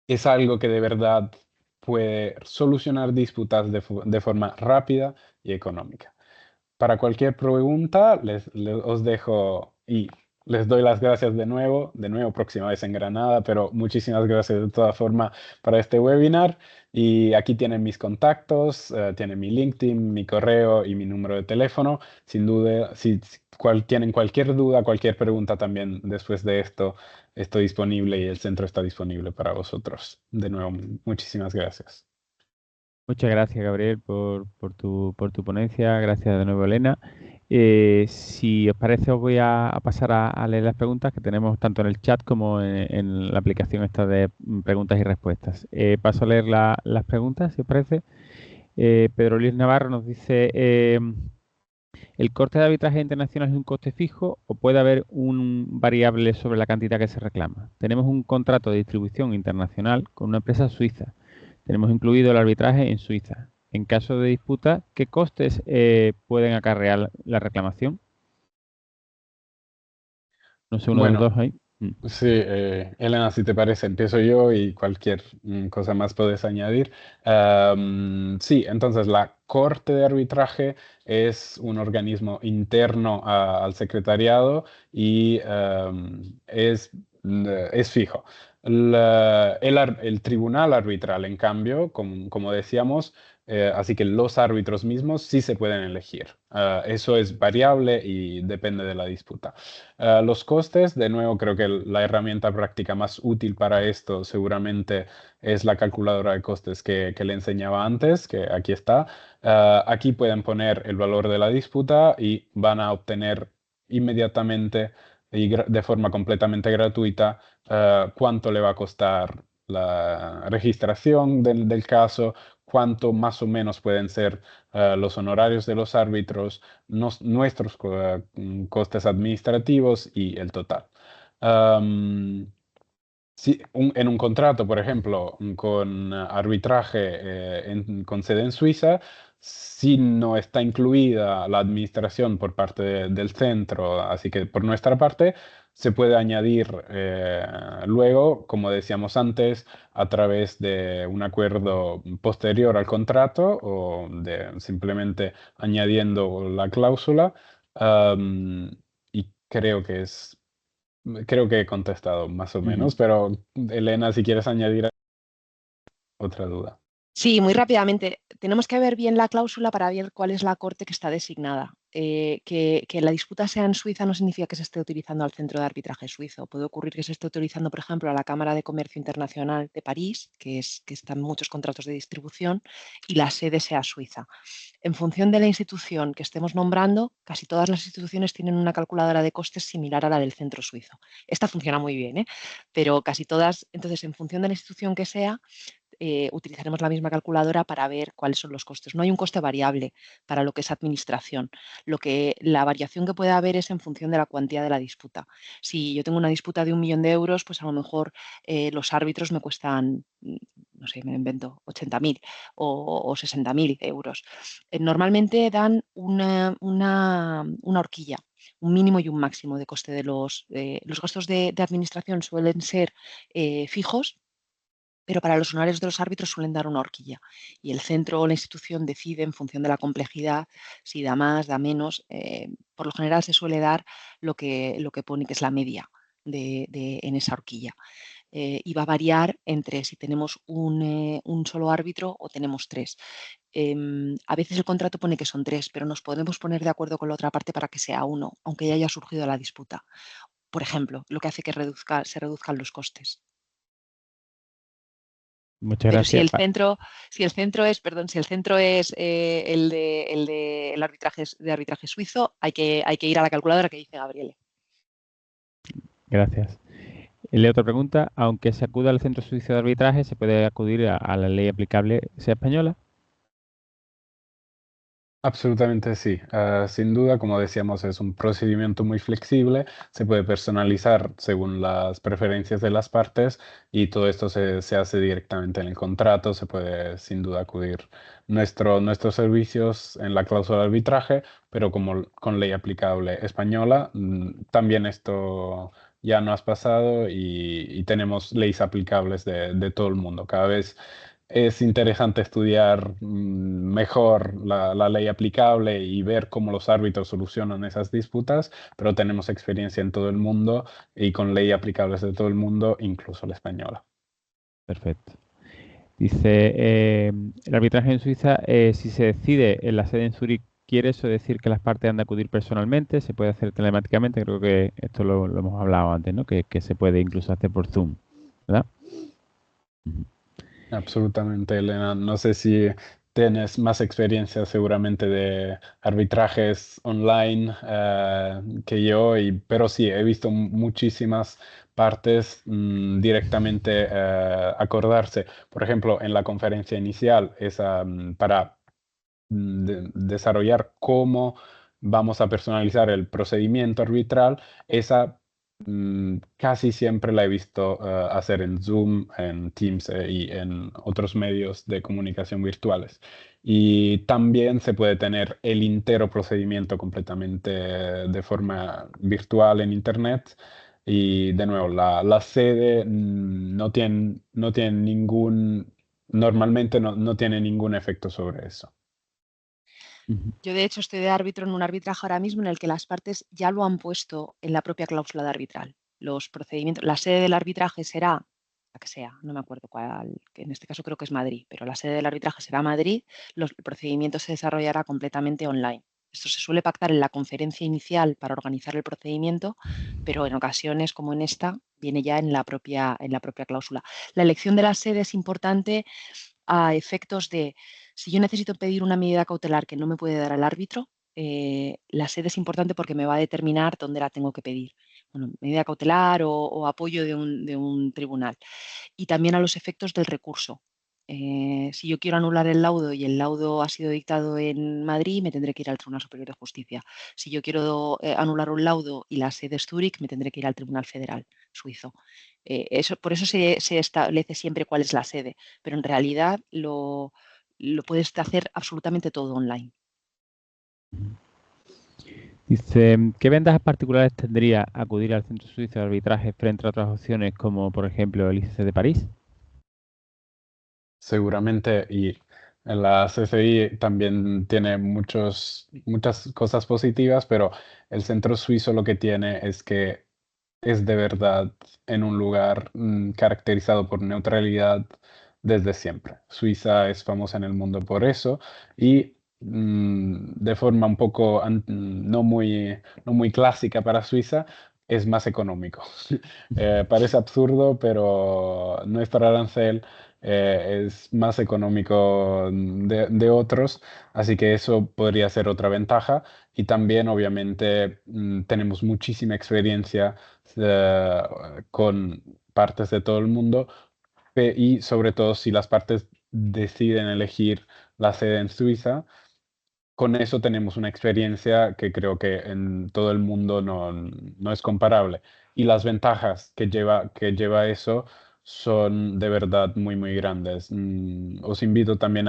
es algo que de verdad puede solucionar disputas de forma rápida y económica. Para cualquier pregunta, os dejo y les doy las gracias de nuevo, próxima vez en Granada, pero muchísimas gracias de toda forma para este webinar. Y aquí tienen mis contactos, tienen mi LinkedIn, mi correo y mi número de teléfono. Sin duda, si tienen cualquier duda, cualquier pregunta también después de esto, estoy disponible y el centro está disponible para vosotros. De nuevo, muchísimas gracias. Muchas gracias, Gabriel, por tu ponencia. Gracias de nuevo, Elena. Si os parece, os voy a pasar a leer las preguntas que tenemos tanto en el chat como en la aplicación esta de preguntas y respuestas. Paso a leer las preguntas, si os parece. Pedro Luis Navarro nos dice, ¿el coste de arbitraje internacional es un coste fijo o puede haber un variable sobre la cantidad que se reclama? Tenemos un contrato de distribución internacional con una empresa suiza. Tenemos incluido el arbitraje en Suiza. En caso de disputa, ¿qué costes pueden acarrear la reclamación? No sé, uno de los Bueno, dos ahí. sí, Elena, si te parece, empiezo yo y cualquier cosa más puedes añadir. Sí, entonces la Corte de Arbitraje es un organismo interno al secretariado y es fijo. El tribunal arbitral, en cambio, como decíamos, así que los árbitros mismos sí se pueden elegir. Eso es variable y depende de la disputa. Los costes, de nuevo, creo que la herramienta práctica más útil para esto seguramente es la calculadora de costes que le enseñaba antes, que aquí está. Aquí pueden poner el valor de la disputa y van a obtener inmediatamente y de forma completamente gratuita cuánto le va a costar la registración del caso, cuánto más o menos pueden ser los honorarios de los árbitros, nuestros costes administrativos y el total. Am, Sí, en un contrato, por ejemplo, con arbitraje con sede en Suiza, si no está incluida la administración por parte del centro, así que por nuestra parte, se puede añadir luego, como decíamos antes, a través de un acuerdo posterior al contrato o de simplemente añadiendo la cláusula. Y creo que he contestado más o Ujú. menos, pero Elena, si quieres añadir otra duda. Sí, muy rápidamente. Tenemos que ver bien la cláusula para ver cuál es la corte que está designada. Que la disputa sea en Suiza no significa que se esté utilizando al centro de arbitraje suizo. Puede ocurrir que se esté utilizando, por ejemplo, a la Cámara de Comercio Internacional de París, que están muchos contratos de distribución, y la sede sea Suiza. En función de la institución que estemos nombrando, casi todas las instituciones tienen una calculadora de costes similar a la del centro suizo. Esta funciona muy bien, ¿eh? Pero casi todas, entonces, en función de la institución que sea, utilizaremos la misma calculadora para ver cuáles son los costes. No hay un coste variable para lo que es administración. La variación que puede haber es en función de la cuantía de la disputa. Si yo tengo una disputa de 1 millón de euros, pues a lo mejor los árbitros me cuestan, no sé, me lo invento, 80.000 o 60.000 euros. Normalmente dan una horquilla, un mínimo y un máximo de coste de los gastos de administración suelen ser fijos, pero para los honorarios de los árbitros suelen dar una horquilla y el centro o la institución decide en función de la complejidad si da más, da menos. Por lo general se suele dar lo que pone que es la media en esa horquilla. Y va a variar entre si tenemos un solo árbitro o tenemos tres. A veces el contrato pone que son tres, pero nos podemos poner de acuerdo con la otra parte para que sea uno, aunque ya haya surgido la disputa. Por ejemplo, lo que hace que se reduzcan los costes. Muchas Pero si gracias. el centro, si el centro es, perdón, si el centro es el arbitraje de arbitraje suizo, hay que ir a la calculadora que dice Gabriele. Gracias. Y leo otra pregunta. Aunque se acuda al Centro Suizo de Arbitraje, ¿se puede acudir a la ley aplicable, sea española? Absolutamente sí. Sin duda, como decíamos, es un procedimiento muy flexible, se puede personalizar según las preferencias de las partes y todo esto se hace directamente en el contrato, se puede sin duda acudir nuestros servicios en la cláusula de arbitraje, pero como con ley aplicable española, también esto ya no has pasado y tenemos leyes aplicables de todo el mundo. Cada vez es interesante estudiar mejor la ley aplicable y ver cómo los árbitros solucionan esas disputas, pero tenemos experiencia en todo el mundo y con ley aplicables de todo el mundo, incluso la española. Perfecto. Dice, el arbitraje en Suiza, si se decide en la sede en Zúrich, ¿quiere eso decir que las partes han de acudir personalmente? ¿Se puede hacer telemáticamente? Creo que esto lo hemos hablado antes, ¿no? Que se puede incluso hacer por Zoom, ¿verdad? Ujú. Absolutamente, Elena. No sé si tienes más experiencia seguramente de arbitrajes online que yo, pero sí, he visto muchísimas partes directamente acordarse. Por ejemplo, en la conferencia inicial, esa, para desarrollar cómo vamos a personalizar el procedimiento arbitral, esa casi siempre la he visto hacer en Zoom, en Teams y en otros medios de comunicación virtuales. Y también se puede tener el entero procedimiento completamente de forma virtual en Internet. Y de nuevo, la sede no tiene normalmente no tiene ningún efecto sobre eso. Ujú. Yo, de hecho, estoy de árbitro en un arbitraje ahora mismo en el que las partes ya lo han puesto en la propia cláusula de arbitral. Los procedimientos, la sede del arbitraje será, la que sea, no me acuerdo cuál, que en este caso creo que es Madrid, pero la sede del arbitraje será Madrid, el procedimiento se desarrollará completamente online. Esto se suele pactar en la conferencia inicial para organizar el procedimiento, pero en ocasiones, como en esta, viene ya en la propia cláusula. La elección de la sede es importante a efectos de, si yo necesito pedir una medida cautelar que no me puede dar el árbitro, la sede es importante porque me va a determinar dónde la tengo que pedir. Bueno, medida cautelar o apoyo de un tribunal. Y también a los efectos del recurso. Si yo quiero anular el laudo y el laudo ha sido dictado en Madrid, me tendré que ir al Tribunal Superior de Justicia. Si yo quiero anular un laudo y la sede es Zúrich, me tendré que ir al Tribunal Federal suizo. Por eso se establece siempre cuál es la sede, pero en realidad lo puedes hacer absolutamente todo online. Dice, ¿qué ventajas particulares tendría acudir al Centro Suizo de Arbitraje frente a otras opciones como, por ejemplo, el ICC de París? Seguramente, y la CCI también tiene muchas cosas positivas, pero el centro suizo lo que tiene es que es de verdad en un lugar caracterizado por neutralidad desde siempre. Suiza es famosa en el mundo por eso y de forma un poco no muy clásica para Suiza, es más económico. Parece absurdo, pero nuestro arancel es más económico de otros, así que eso podría ser otra ventaja. Y también, obviamente, tenemos muchísima experiencia eh, con partes de todo el mundo y sobre todo si las partes deciden elegir la sede en Suiza, con eso tenemos una experiencia que creo que en todo el mundo no es comparable. Y las ventajas que lleva eso son de verdad muy grandes. Os invito también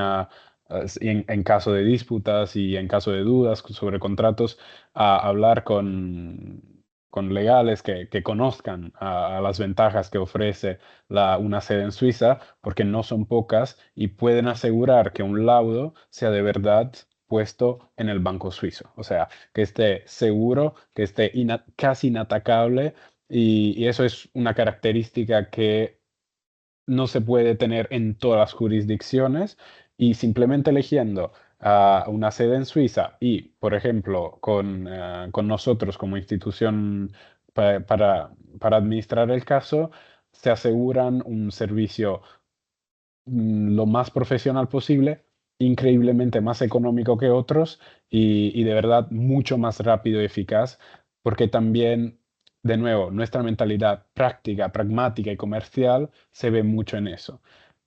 en caso de disputas y en caso de dudas sobre contratos, a hablar con legales que conozcan a las ventajas que ofrece una sede en Suiza, porque no son pocas y pueden asegurar que un laudo sea de verdad puesto en el banco suizo. O sea, que esté seguro, que esté casi inatacable y eso es una característica que no se puede tener en todas las jurisdicciones y simplemente eligiendo una sede en Suiza y, por ejemplo, con nosotros como institución para administrar el caso, se aseguran un servicio lo más profesional posible, increíblemente más económico que otros y de verdad mucho más rápido y eficaz, porque también, de nuevo, nuestra mentalidad práctica, pragmática y comercial se ve mucho en eso.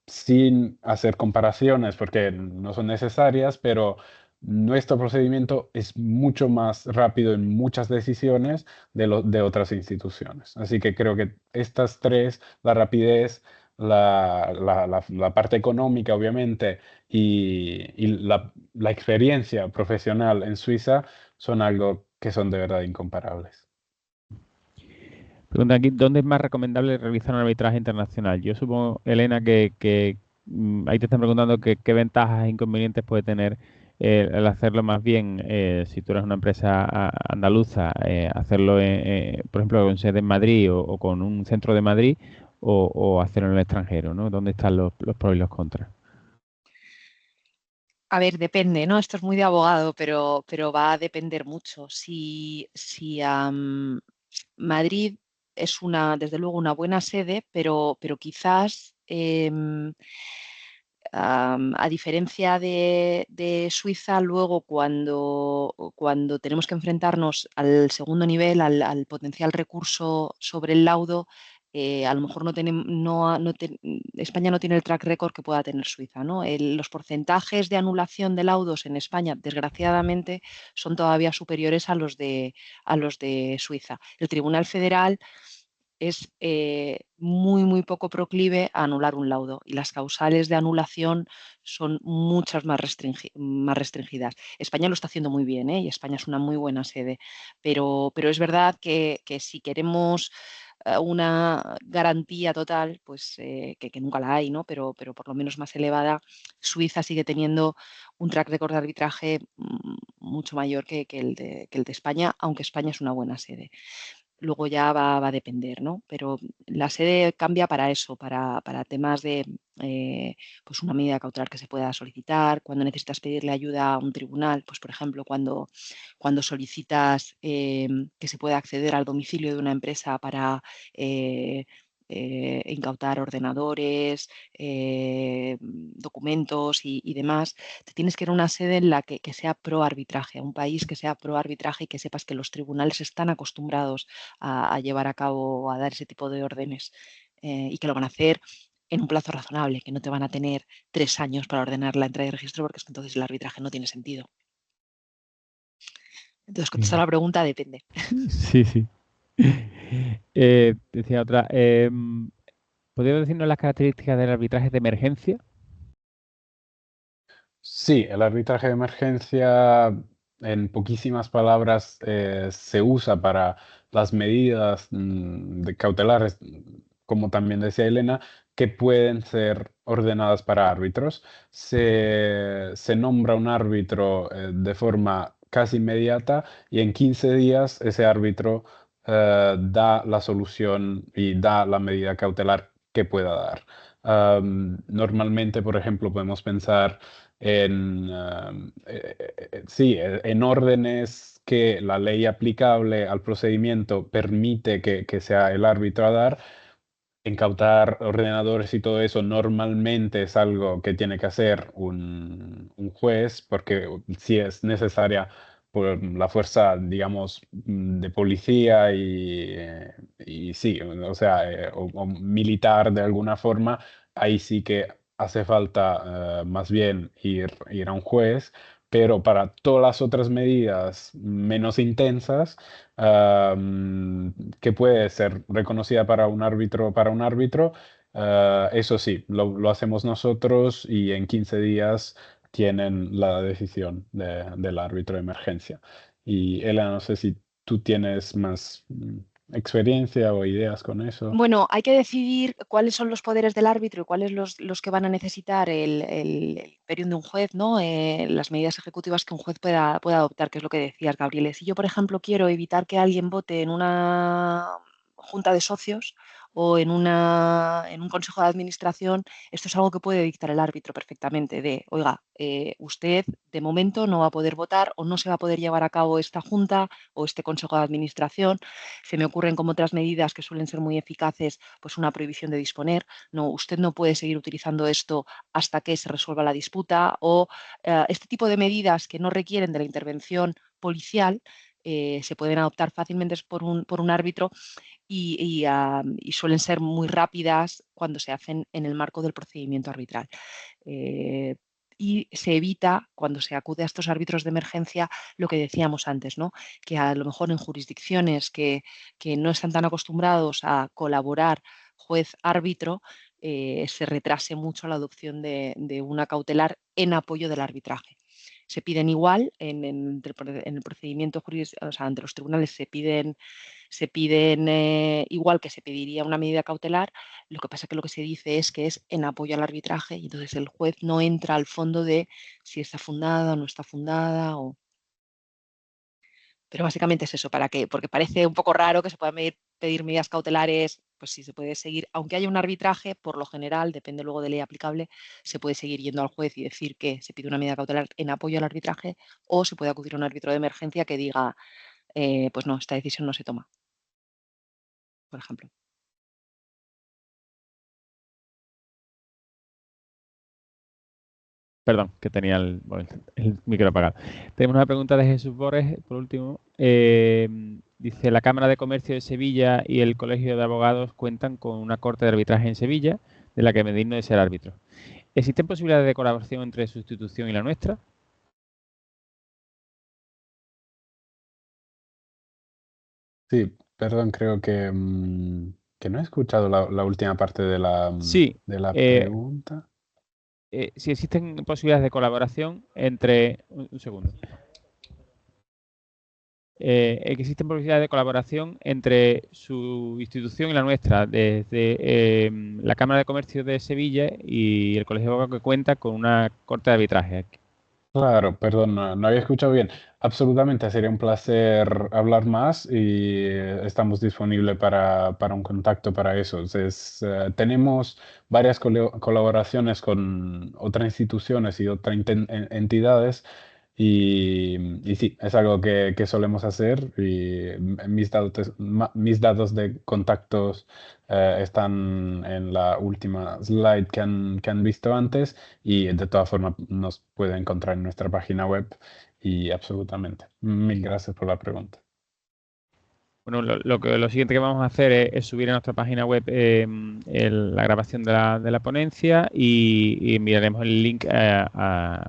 Sin hacer comparaciones, porque no son necesarias, pero nuestro procedimiento es mucho más rápido en muchas decisiones de otras instituciones. Así que creo que estas tres, la rapidez, la parte económica, obviamente, y la experiencia profesional en Suiza son algo que son de verdad incomparables. Pregunta aquí, ¿dónde es más recomendable realizar un arbitraje internacional? Yo supongo, Elena, que ahí te están preguntando qué ventajas e inconvenientes puede tener el hacerlo más bien, si tú eres una empresa andaluza, hacerlo, por ejemplo, con sede en Madrid o con un centro de Madrid o hacerlo en el extranjero, ¿no? ¿Dónde están los pros y los contras? A ver, depende, ¿no? Esto es muy de abogado, pero va a depender mucho. Madrid es desde luego, una buena sede, pero quizás, a diferencia de Suiza, luego cuando tenemos que enfrentarnos al segundo nivel, al potencial recurso sobre el laudo, a lo mejor España no tiene el track record que pueda tener Suiza, ¿no? Los porcentajes de anulación de laudos en España, desgraciadamente, son todavía superiores a los de Suiza. El Tribunal Federal es muy poco proclive a anular un laudo y las causales de anulación son muchas más restringidas. España lo está haciendo muy bien, y España es una muy buena sede, pero es verdad que si queremos una garantía total, pues que nunca la hay, ¿no? Pero por lo menos más elevada, Suiza sigue teniendo un track record de arbitraje mucho mayor que el de España, aunque España es una buena sede. Luego ya va a depender, ¿no? Pero la sede cambia para eso, para temas de pues una medida cautelar que se pueda solicitar, cuando necesitas pedirle ayuda a un tribunal, pues por ejemplo, cuando solicitas que se pueda acceder al domicilio de una empresa para incautar ordenadores, documentos y demás, te tienes que ir a una sede en la que sea pro arbitraje, a un país que sea pro arbitraje y que sepas que los tribunales están acostumbrados a llevar a cabo, a dar ese tipo de órdenes y que lo van a hacer en un plazo razonable, que no te van a tener 3 años para ordenar la entrada y registro, porque es que entonces el arbitraje no tiene sentido. Entonces, contestar a la pregunta depende. Sí, sí. Decía otra, ¿podría decirnos las características del arbitraje de emergencia? Sí, el arbitraje de emergencia, en poquísimas palabras, se usa para las medidas cautelares, como también decía Elena, que pueden ser ordenadas para árbitros. Se nombra un árbitro de forma casi inmediata y en 15 días ese árbitro da la solución y da la medida cautelar que pueda dar. Normalmente, por ejemplo, podemos pensar en, sí, en órdenes que la ley aplicable al procedimiento permite que sea el árbitro a dar. Incautar ordenadores y todo eso normalmente es algo que tiene que hacer un juez, porque si es necesaria por la fuerza, digamos, de policía y sí, o sea, o militar de alguna forma, ahí sí que hace falta más bien ir a un juez, pero para todas las otras medidas menos intensas, que puede ser reconocida para un árbitro, eso sí, lo hacemos nosotros y en 15 días tienen la decisión del árbitro de emergencia. Y Elena, no sé si tú tienes más experiencia o ideas con eso. Bueno, hay que decidir cuáles son los poderes del árbitro y cuáles los que van a necesitar el imperium de un juez, ¿no? Las medidas ejecutivas que un juez pueda adoptar, que es lo que decías, Gabriel. Si yo, por ejemplo, quiero evitar que alguien vote en una junta de socios o en un consejo de administración, esto es algo que puede dictar el árbitro perfectamente, de, oiga, usted de momento no va a poder votar o no se va a poder llevar a cabo esta junta o este consejo de administración. Se me ocurren como otras medidas que suelen ser muy eficaces, pues una prohibición de disponer. No, usted no puede seguir utilizando esto hasta que se resuelva la disputa o este tipo de medidas que no requieren de la intervención policial. Se pueden adoptar fácilmente por un árbitro y suelen ser muy rápidas cuando se hacen en el marco del procedimiento arbitral. Y se evita, cuando se acude a estos árbitros de emergencia, lo que decíamos antes, ¿no? Que a lo mejor en jurisdicciones que no están tan acostumbrados a colaborar juez-árbitro, se retrase mucho la adopción de una cautelar en apoyo del arbitraje. Se piden igual en el procedimiento jurídico, o sea, ante los tribunales se piden igual que se pediría una medida cautelar. Lo que pasa es que lo que se dice es que es en apoyo al arbitraje y entonces el juez no entra al fondo de si está fundada o no está fundada. Pero básicamente es eso, ¿para qué? Porque parece un poco raro que se puedan pedir medidas cautelares, pues sí, se puede seguir, aunque haya un arbitraje, por lo general, depende luego de ley aplicable, se puede seguir yendo al juez y decir que se pide una medida cautelar en apoyo al arbitraje o se puede acudir a un árbitro de emergencia que diga, pues no, esta decisión no se toma, por ejemplo. Perdón, que tenía el micro apagado. Tenemos una pregunta de Jesús Borges, por último. Dice, la Cámara de Comercio de Sevilla y el Colegio de Abogados cuentan con una corte de arbitraje en Sevilla, de la que me digno de ser árbitro. ¿Existen posibilidades de colaboración entre su institución y la nuestra? Sí, perdón, creo que no he escuchado la última parte de Sí, de la pregunta. si existen posibilidades de colaboración entre... Un segundo. Que existen posibilidades de colaboración entre su institución y la nuestra, desde la Cámara de Comercio de Sevilla y el Colegio de Abogados, que cuenta con una corte de arbitraje. Claro, perdón, no había escuchado bien. Absolutamente, sería un placer hablar más y estamos disponibles para un contacto para eso. Tenemos varias colaboraciones con otras instituciones y otras entidades y sí, es algo que solemos hacer y mis datos de contactos están en la última slide que han visto antes y de todas formas nos puede encontrar en nuestra página web y absolutamente. Mil gracias por la pregunta. Bueno, lo siguiente que vamos a hacer es subir a nuestra página web la grabación de la ponencia y enviaremos el link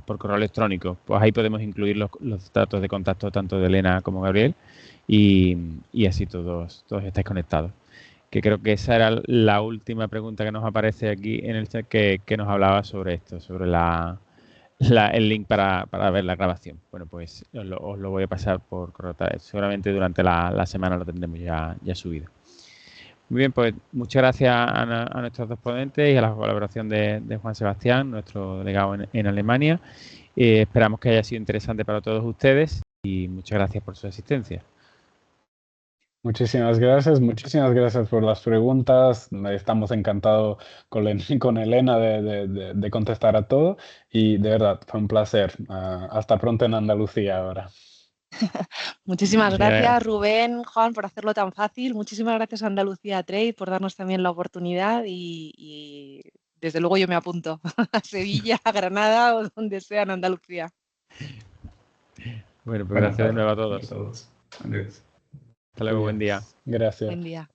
por correo electrónico. Pues ahí podemos incluir los datos de contacto tanto de Elena como Gabriel y así todos estáis conectados. Que creo que esa era la última pregunta que nos aparece aquí en el chat que nos hablaba sobre esto, sobre el link para ver la grabación. Bueno, pues os lo voy a pasar por correo. Seguramente durante la semana lo tendremos ya subido. Muy bien, pues muchas gracias a nuestros dos ponentes y a la colaboración de Juan Sebastián, nuestro delegado en Alemania. Esperamos que haya sido interesante para todos ustedes y muchas gracias por su asistencia. Muchísimas gracias por las preguntas. Estamos encantados con Elena de contestar a todo y de verdad fue un placer. Hasta pronto en Andalucía ahora. Muchísimas gracias, Rubén, Juan, por hacerlo tan fácil. Muchísimas gracias a Andalucía Trade por darnos también la oportunidad y desde luego yo me apunto a Sevilla, a Granada o donde sea en Andalucía. Bueno, pues gracias de nuevo a todos. Adiós. Hasta luego, buen día. Gracias. Buen día.